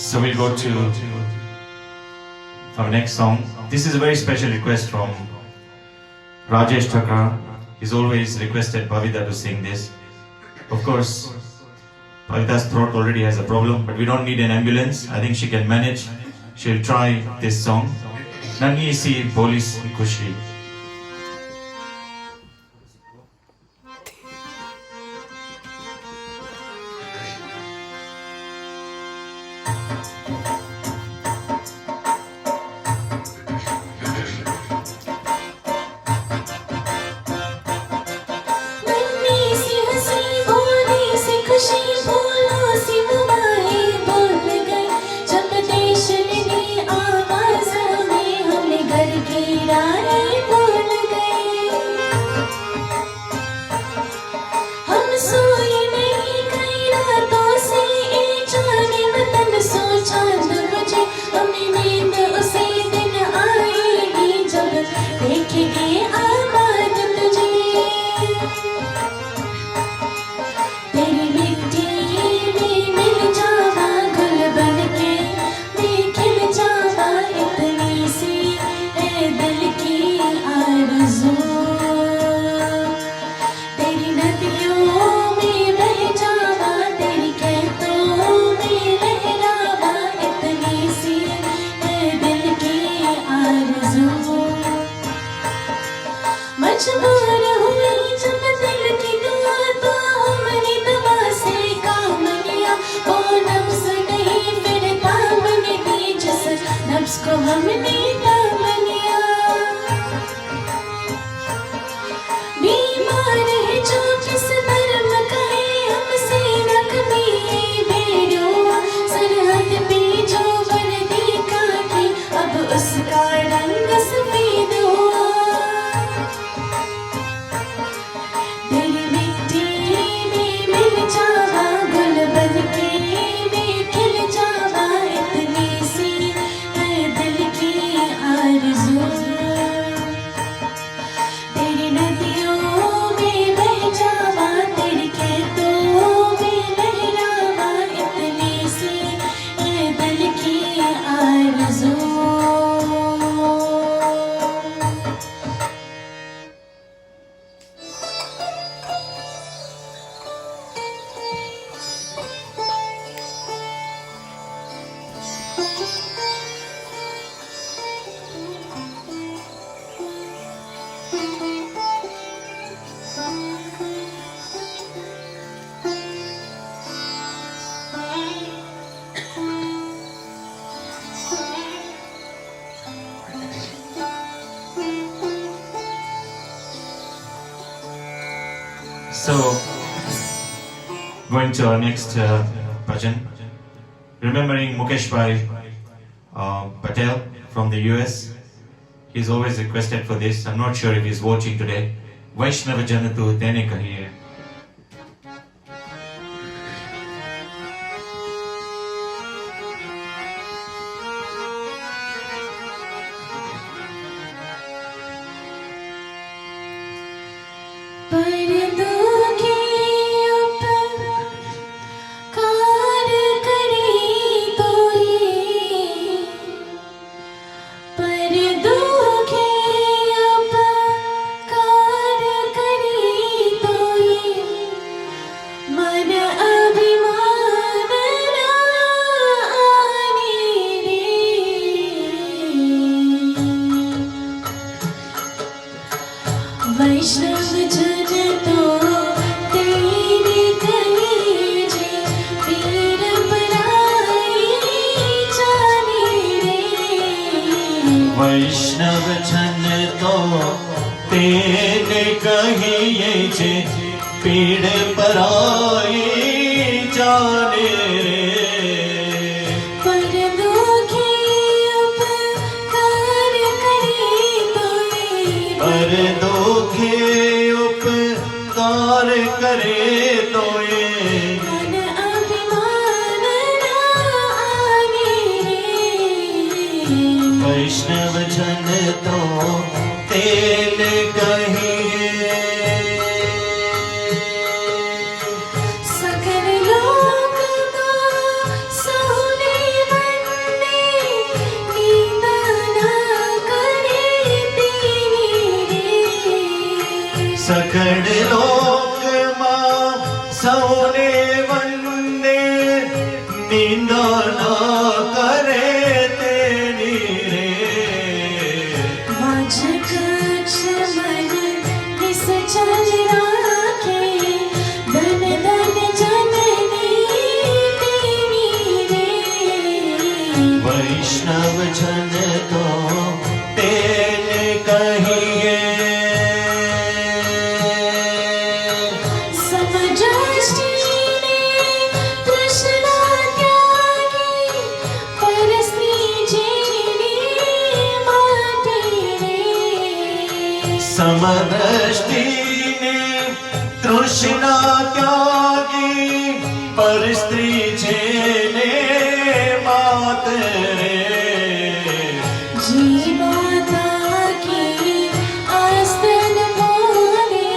So we'll go to our next song. This is a very special request from Rajesh Thakra. He's always requested Bhavita to sing this. Of course, Bhavita's throat already has a problem, but we don't need an ambulance. I think she can manage. She'll try this song. Nangi si bolis khushi. नन्ही सी हंसी भोली सी खुशी फूलों सी हवाएं बोल गई जब देश ने आवाज़ों में हमें घर की राहें बोल गए हम सोए नहीं कई रातों से जाने वतन सो चांद बजे हमें नींद उसे दिन आएगी जब देखेंगे आबाद तुझे तेरी मिट्टी में मिल जावा गुल बनके मैं खिल जावा इतनी सी है दिल की आरज़ू तेरी नदियों में बह जावा तेरी कहतों में लहरावा इतनी सी है दिल की आरज़ू मजबूर हुई जब दिल की दुआ तो हमने दवा से काम लिया वो नफ्स नहीं फिर थाम नहीं जिस नफ्स को हमने थाम लिया बीमार है जो किस धर्म का है हमसे न कभी भेड़ो सरहद पे जो वर्दी काटी अब उसका रंग सफेद हुआ तेरी मिट्टी में मिल जावा गुल बनके मैं खिल जावा इतनी सी है दिल की आरज़ू तेरी नदियों में बह जावा तेरी कहतों में लहरावा इतनी सी है दिल की आरज़ू So, going to our next bhajan, remembering Mukesh Bhai Patel from the US. He's always requested for this. I'm not sure if he's watching today. Vaishnava Janatu Tene Kahiye. पर्दों के ऊपर कार करी तो ये पर्दों के ऊपर कार करी तो ये मन अभिमान ना आने रे वैष्णव जन तो तेरी कही जे पीर पराई जाने रे वैष्णव जन तो तेरे कहिए जे पीड़ पराई जाने रे पर्दों के ऊपर कार करी तो ये पर दोखे उपकार करे तो ये मन अभिमान ना आने रे वैष्णव जन तो तेल कहिए सकल लोक को सोने સકળ લોકમાં સૌને વંદે નિંદા ન કરે તેની રે वाचक क्षमन निस चल राखे धन धन जननी तेरी रे વૈષ્ણવ જન તો તેને કહીએ समदृष्टिने तृष्णा त्यागी परस्त्री जेनी माटे रे સમદ્રષ્ટિને તૃષ્ણા ત્યાગી પર સ્ત્રી છે ને માત રે जीवाता की आस्तन मोरे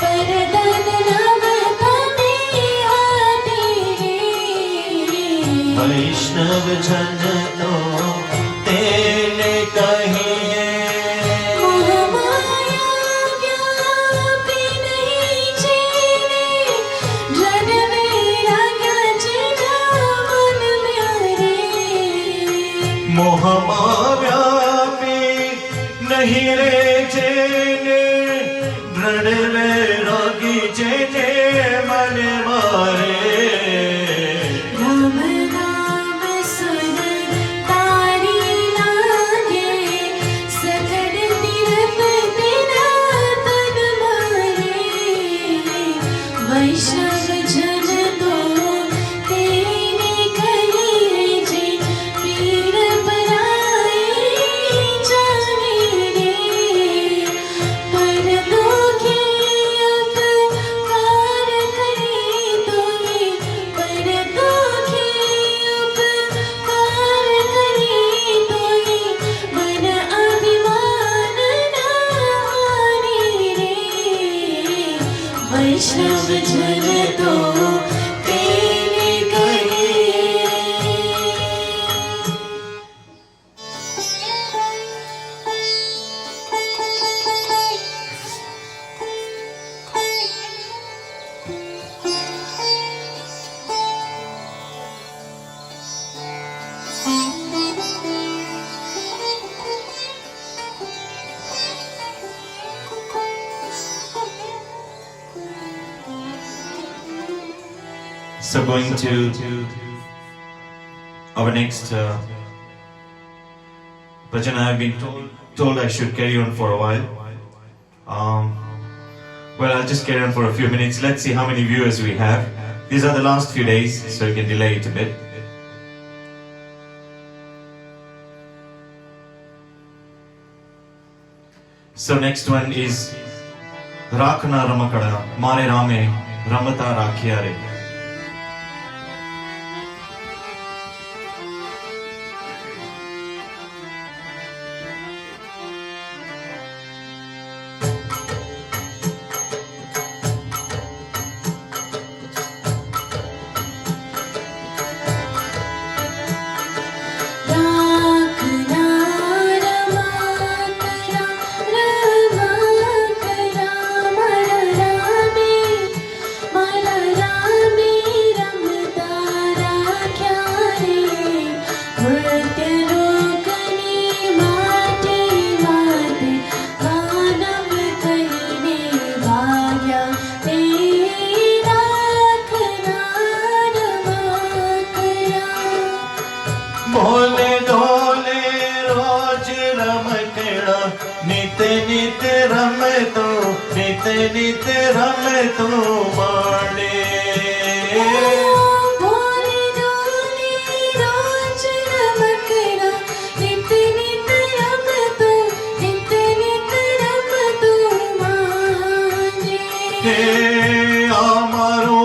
परदन नव तमे आते વૈષ્ણવ જન તો તેને કહીએ मोहमाया व्यापी नहीं जीने जन मेरा क्या जीना मन म्यारे મોહમાં વ્યાપી નહીં રે જેને દ્રઢ વૈરાગી જેને મને મારે राम नाम सुन तारी लागे सकल तीरथ तेरा तन मारे वैष्णव जन तो तेरे कहिए जे पीर पराए जाने रे पर दुखे उपकार करे तोए पर दुखे उपकार करे तोए मन अभिमान ना हारे रे वैष्णव जन तो तेरे So going to our next bhajan, I have been told I should carry on for a while. Well, I'll just carry on for a few minutes. Let's see how many viewers we have. These are the last few days, so you can delay it a bit. So next one is Rakhna Ramakada Mare Rame Ramata Rakhiya Re. राखना रमा करा मर रामे रमता राख्या रे मृत्य रोकनी माटे माटे मानव कहीने भाग्या ते राखना रमा करा बोले डोले रोज रमकड़ा नित नित रम तो माने भोले डोले रोज रमकड़ा नित नित रम तो माने हे आमारो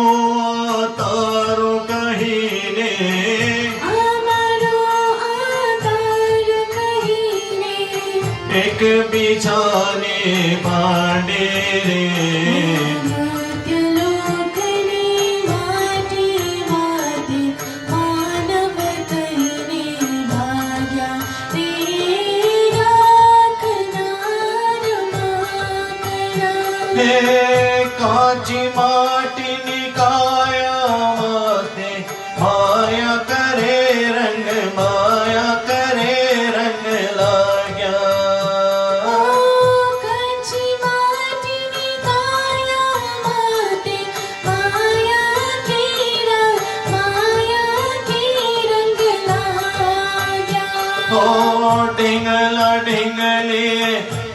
तारो कहीने અમારો આધાર કહીને एक बिछाने पांडे रे મૃત્યુલોકની માટી માટી માનવ કહીને ભાગ્યા રે રાખનાર માકરા હે કાચી માટીની કાયા માતે માયા કરે રંગ લાગ્યા. કંચી માટીની કાયા માતે માયા કે રંગ લાગ્યા. ઓ ઢીંગલા ઢીંગલી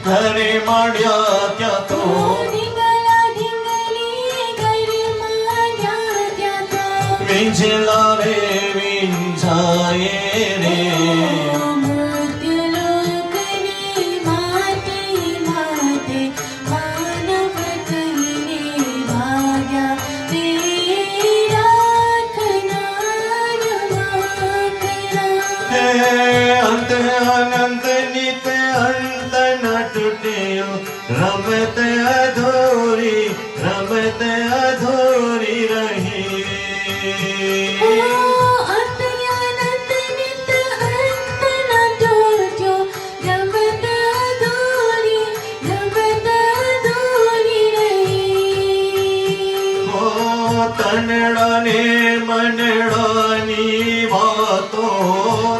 ઘરે મળ્યા ત્યાં તો ઢીંગલા ઢીંગલી ઘરે મળ્યા ત્યાં તો વિંજલા રે વિંજાયે રે. મૃત્યુલોકની માતે માતે માનવ કહીને ભાગ્યા તે રાખનાર હે માકરા. અંત અનંત નિત અંત ન તૂટ્યો રમત અધૂરી રહી. અંત અનંત નિત અંત ન તૂટ્યો રમત અધૂરી રહી. ઓ તનડાને મનડાની વાતો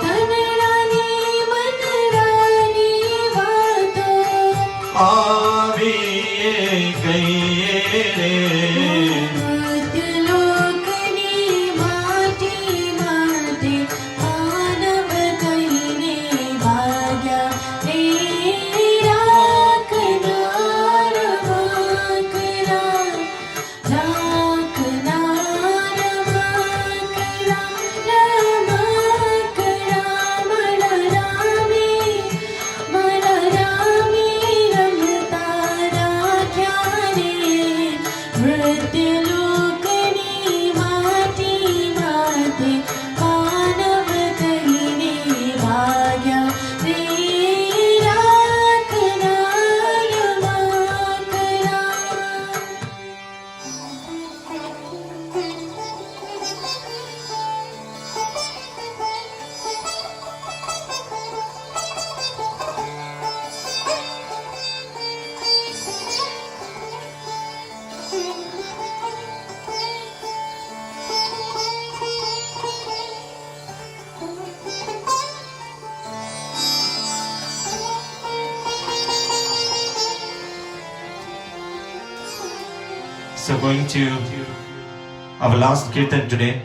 તનડાની મનડાની વાતો આવીએ ગઈએ રે. મૃત્યુલોકની માટી માતે માનવ કહીને ભાગ્યા તે રાખનાર માકરા. મૃત્યુલોકની માટી માતે માનવ કહીને ભાગ્યા તે રાખનાર માકરા. So going to our last kirtan today,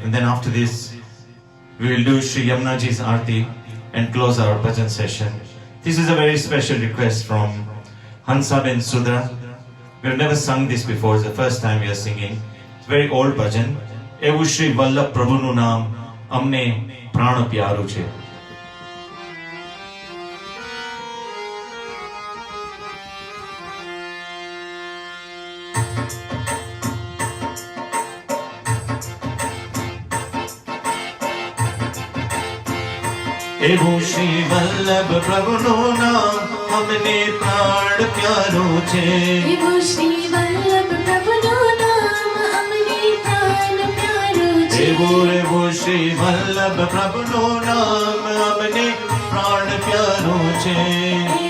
and then after this we will do Sri Yamunaji's Aarti and close our bhajan session. This is a very special request from Hansaben Sudra. We have never sung this before, it's the first time we are singing. It's a very old bhajan. Evu Shri Vallabh Prabhuનું નામ અમને પ્રાણ પ્યારું છે. એવું શ્રી વલ્લભ પ્રભુનું નામ અમને પ્રાણ પ્યારું છે. એવું શ્રી વલ્લભ પ્રભુનું નામ અમને પ્રાણ પ્યારું છે. એવું શ્રી વલ્લભ પ્રભુનું નામ અમને પ્રાણ પ્યારું છે.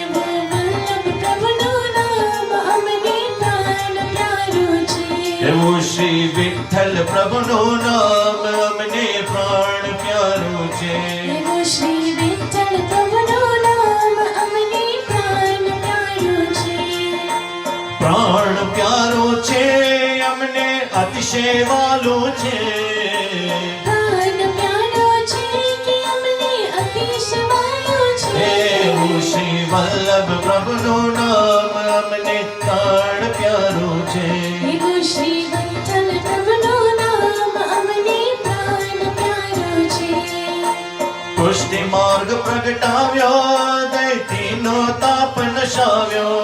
એવું વલ્લભ પ્રભુનું નામ અમને પ્રાણ પ્યારું છે. એવું શ્રી વિઠ્ઠલ પ્રભુનું નામ અમને પ્રાણ પ્યારું છે. એવું શ્રી વિઠ્ઠલ પ્રભુનું નામ અમને પ્રાણ પ્યારું છે. પ્રાણ પ્યારો છે અમને અતિશય વાલો છે. પ્રાણ પ્યારો છે કે અમને અતિશય વાલો છે. એવું શ્રી વલ્લભ પ્રભુનું નામ અમને પ્રાણ પ્યારું છે. એવું શ્રી વિઠ્ઠલ પ્રભુનું નામ અમને પ્રાણ પ્યારું છે. પુષ્ટિ માર્ગ પ્રગટાવ્યો દૈત્યનો તાપ નશાવ્યો.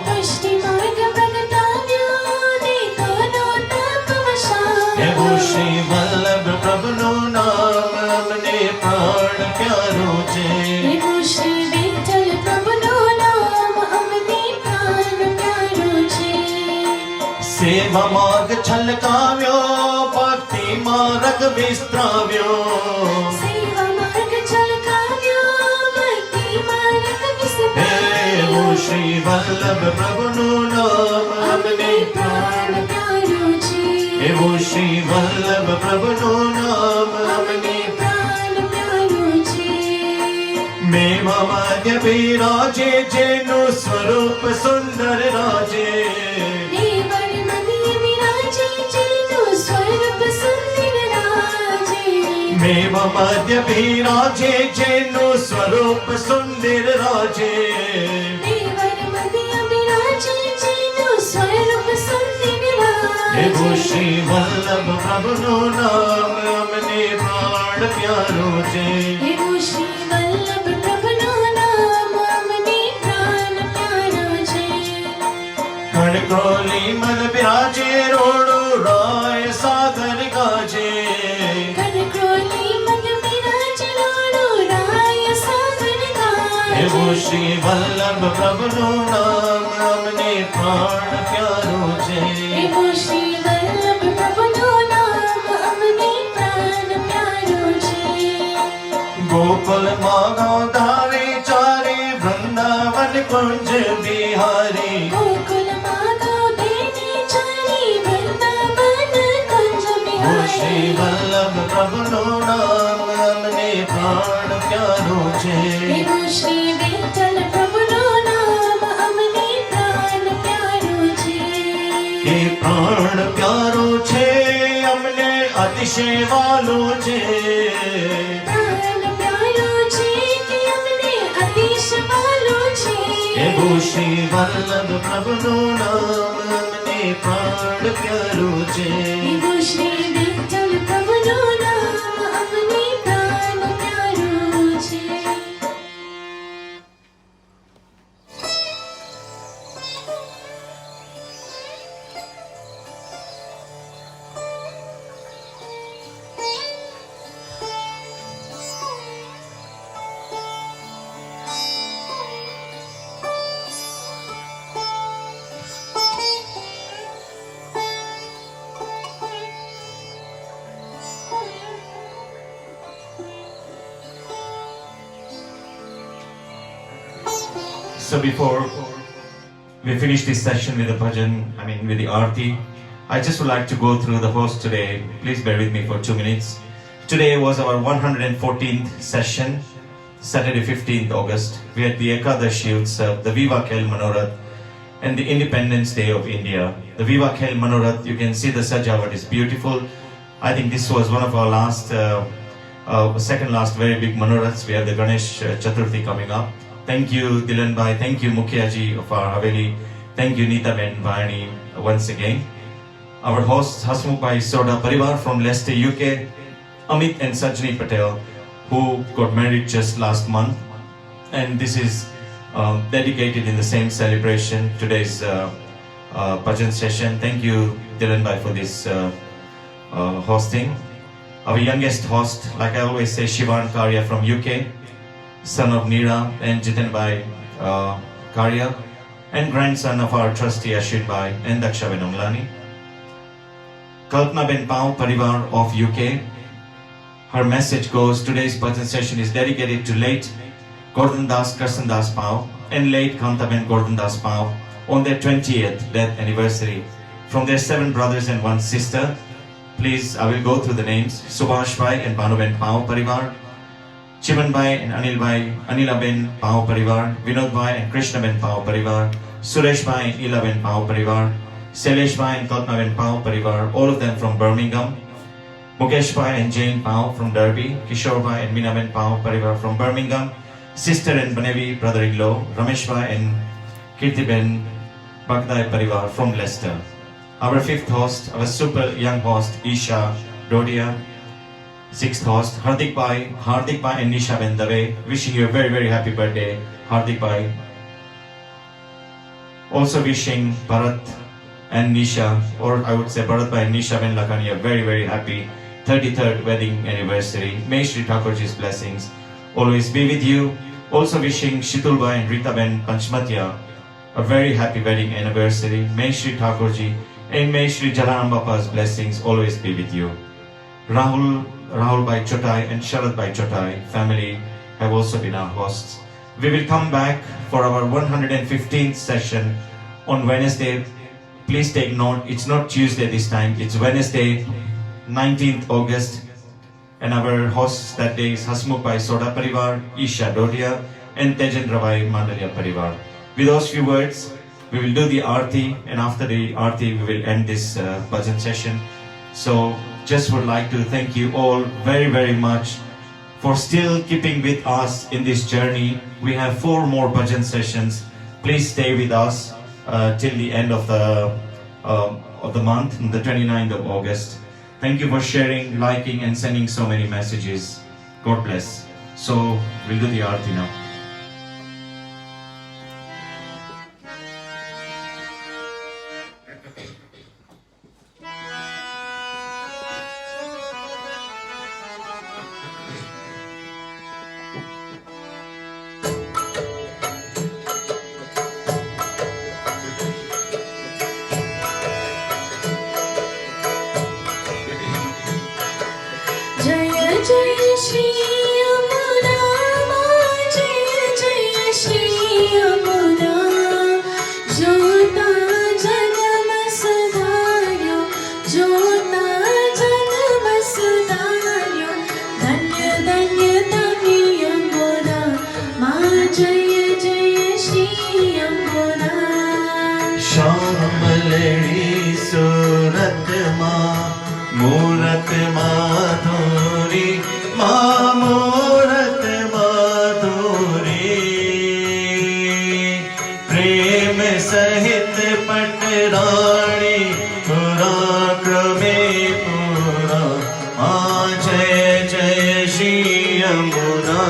પુષ્ટિ માર્ગ પ્રગટાવ્યો દેતોનો તાપ વસાવ્યો. એવું શ્રી વલ્લભ પ્રભુનું નામ અમને પ્રાણ પ્યારું છે. એવું શ્રી વિઠ્ઠલ પ્રભુનું નામ અમને પ્રાણ પ્યારું છે. સેવા માર્ગ છલકાવ્યો ભક્તિ માર્ગ વિસ્તરાવ્યો. સેવા માર્ગ છલકાવ્યો ભક્તિ માર્ગ વિસ્તરાવ્યો. એવું શ્રી વલ્લભ પ્રભુનું નામ અમને પ્રાણ પ્યારું છે એવું શ્રી વલ્લભ પ્રભુનું નામ અમને પ્રાણ પ્યારું છે મેવા મધ્ય બિરાજે જેનું સ્વરૂપ સુંદર રાજે દેવર મધ્ય વિરાજે જેનું સ્વરૂપ સુંદર રાજે મેવા મધ્ય બિરાજે જેનું સ્વરૂપ સુંદર રાજે દેવર મધ્ય વિરાજે જેનું સ્વરૂપ સુંદર એવું રાજે શ્રી વલ્લભ પ્રભુનું નામ અમને પ્રાણ પ્યારું છે એવું શ્રી વલ્લભ પ્રભુનું નામ અમને પ્રાણ પ્યારું છે કણક્રોલી મન બિરાજે રોડું રાય સાગર ગાજે કનક્રોલી મન વિરાજે રોડું રાય સાગર એવું ગાજે શ્રી વલ્લભ પ્રભુનું નામ અમને પ્રાણ પ્યારું છે એવું શ્રી વલ્લભ પ્રભુનું નામ અમને પ્રાણ પ્યારું છે ગોકુલ માનો ધારે ચારે વૃંદાવન કુંજ બિહારી ગોકુલમાં ગોપીને ચાલી વૃંદાવન કુંજ ઓ શ્રી બિહારી વલ્લભ પ્રભુનું નામ અમને પ્રાણ પ્યારું છે એવું શ્રી વિઠ્ઠલ પ્રભુનું નામ અમને પ્રાણ પ્યારું છે એ પ્રાણ પ્યારો છે અમને અતિશય વાલો છે પ્રાણ પ્યારું છે કે અમને અતિશય વાલું છે એવું શ્રી વલ્લભ પ્રભુનું નામ અમને પ્રાણ પ્યારું છે એવું શ્રી વિઠ્ઠલ પ્રભુનું નામ અમને પ્રાણ પ્યારું છે So before we finish this session with the bhajan, with the arti, I just would like to go through the host today. Please bear with me for 2 minutes. Today was our 114th session, Saturday 15th August. We had the Ekadashi Utsav, the Viva Khel Manorath, and the Independence Day of India. The Viva Khel Manorath, you can see the Sajawat is beautiful. I think this was one of our last, second last very big Manoraths. We have the Ganesh Chaturthi coming up. Thank you Dilan Bhai, thank you Mukhya ji of our Haveli, thank you Nita Ben Bhayani once again. Our hosts Hasmukh Bhai Soda Parivar from Leicester, UK, Amit and Sajni Patel, who got married just last month, and this is dedicated in the same celebration, today's bhajan session. Thank you Dilan Bhai for this hosting. Our youngest host, like I always say, Shivan Karya from UK, son of Neera and Jiten Bhai Karya, and grandson of our trustee Ashwin Bhai and Daksha Ben Umlani. Kalpana Ben Pao Parivar of UK. Her message goes, today's bhajan session is dedicated to late Gordon Das Karsan Das Pao and late Kanta Ben Gordon Das Pao on their 20th death anniversary. From their 7 brothers and 1 sister, please, I will go through the names. Subhash Bhai and Banu Ben Pao Parivar, Chiman Bhai and Anila Ben Pao Parivar, Vinod Bhai and Krishna Ben Pao Parivar, Suresh Bhai and Ila Ben Pao Parivar, Sailesh Bhai and Kalpana Ben Pao Parivar, all of them from Birmingham, Mukesh Bhai and Jane Pao from Derby, Kishore Bhai and Meena Ben Pao Parivar from Birmingham, sister and Banevi brother-in-law, Ramesh Bhai and Kirti Ben Bagdai Parivar from Leicester. Our 5th host, our super young host, Isha Dodia. 6th host, Hardik Bhai and Nisha Ben Dave. Wishing you a very, very happy birthday, Hardik Bhai. Also wishing Bharat and Nisha, or I would say Bharat Bhai and Nisha Ben Lakani, a very, very happy 33rd wedding anniversary. May Shri Thakurji's blessings always be with you. Also wishing Shitul Bhai and Rita Ben Panchmatya a very happy wedding anniversary. May Shri Thakurji and may Shri Jalanam Bapa's blessings always be with you. Rahul Bhai Chotai and Sharad Bhai Chotai family have also been our hosts. We will come back for our 115th session on Wednesday. Please take note, it's not Tuesday this time, it's Wednesday, 19th August. And our hosts that day is Hasmukh Bhai Soda Parivar, Isha Dodia, and Tejendra Bhai Mandaliya Parivar. With those few words, we will do the Aarti, and after the Aarti, we will end this bhajan session. So, just would like to thank you all very, very much for still keeping with us in this journey. We have 4 more bhajan sessions. Please stay with us till the end of the month, the 29th of August. Thank you for sharing, liking, and sending so many messages. God bless. So, we'll do the Aarti now. जय जय श्री यमुना माँ, जय जय श्री यमुना। जोता जन्म सुधार्यो, जोता जन्म सुधार्यो। धन्य धन्य तमी यमुना माँ, जय जय श्री यमुना। श्यामलड़ी सूरत माँ, मूरत माधुरी माँ, मूरत माधुरी। प्रेम सहित पटराणी, पुराक्रमे पुरा माँ, जय जय श्री यमुना।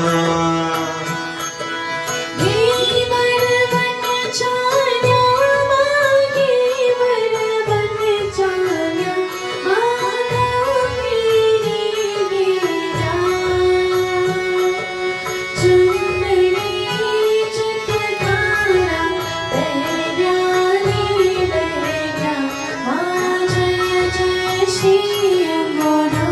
गिरिवर वनचार्या माँ, गिरिवर वनचार्या। माता मेरी वीरा, चुंबड़ी चितकारा, बहरानी बहरा। माँ, जय जय श्री यमुना।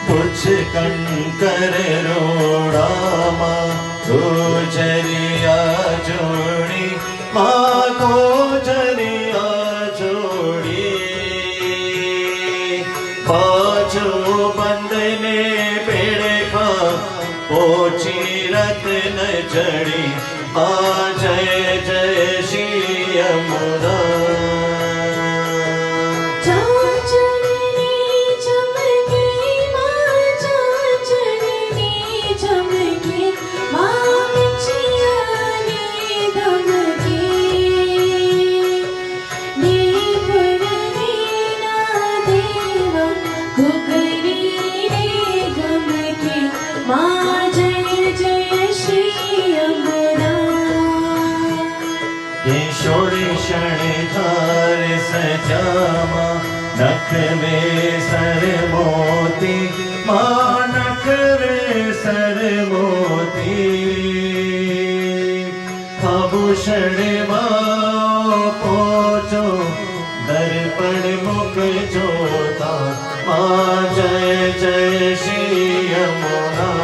कुछ कंकर रोड़ा माँ, गोचरिया जोड़ी माँ, गोचरिया जोड़ी। पाछो बंदने पेड़ खा, पोची रत्न जड़ी माँ, जय जय श्री यमुना। चाचड़नी चमके माँ, चाचड़नी चमके। माँ बिछियानी धमके, नीपुरनी ना देवा, घुघरी रे गमके। माँ, जय जय श्री यमुना। किशोरी शणिधार सजामा, नख में सर मोती माँ, नख में सर मोती। आभूषण माँ पोचो, दर्पण मुख जोता माँ, जय जय श्री यमुना।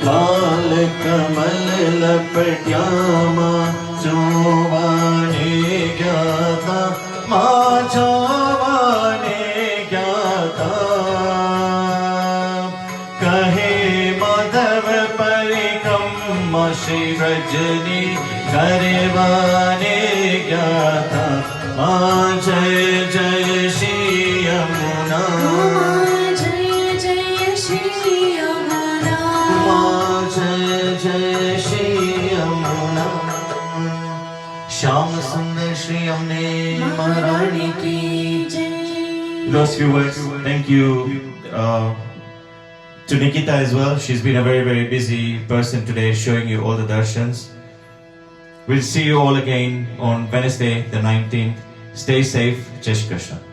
लाल कमल लपट्यामा, जोवाने ज्ञाता माँ, जोवाने ज्ञाता। कहे माधव परिक्रम श्री रजनी, करवाने ज्ञाता माँ, जय जय श्री यमुना। जय जय श्री यमुना। जय जय श्री यमुना। श्याम सुंदर श्री यमुने महारानी की जय। Those few words, thank you to Nikita as well. She's been a very, very busy person today, showing you all the darshans. We'll see you all again on Wednesday, the 19th. Stay safe. Jai Shri Krishna.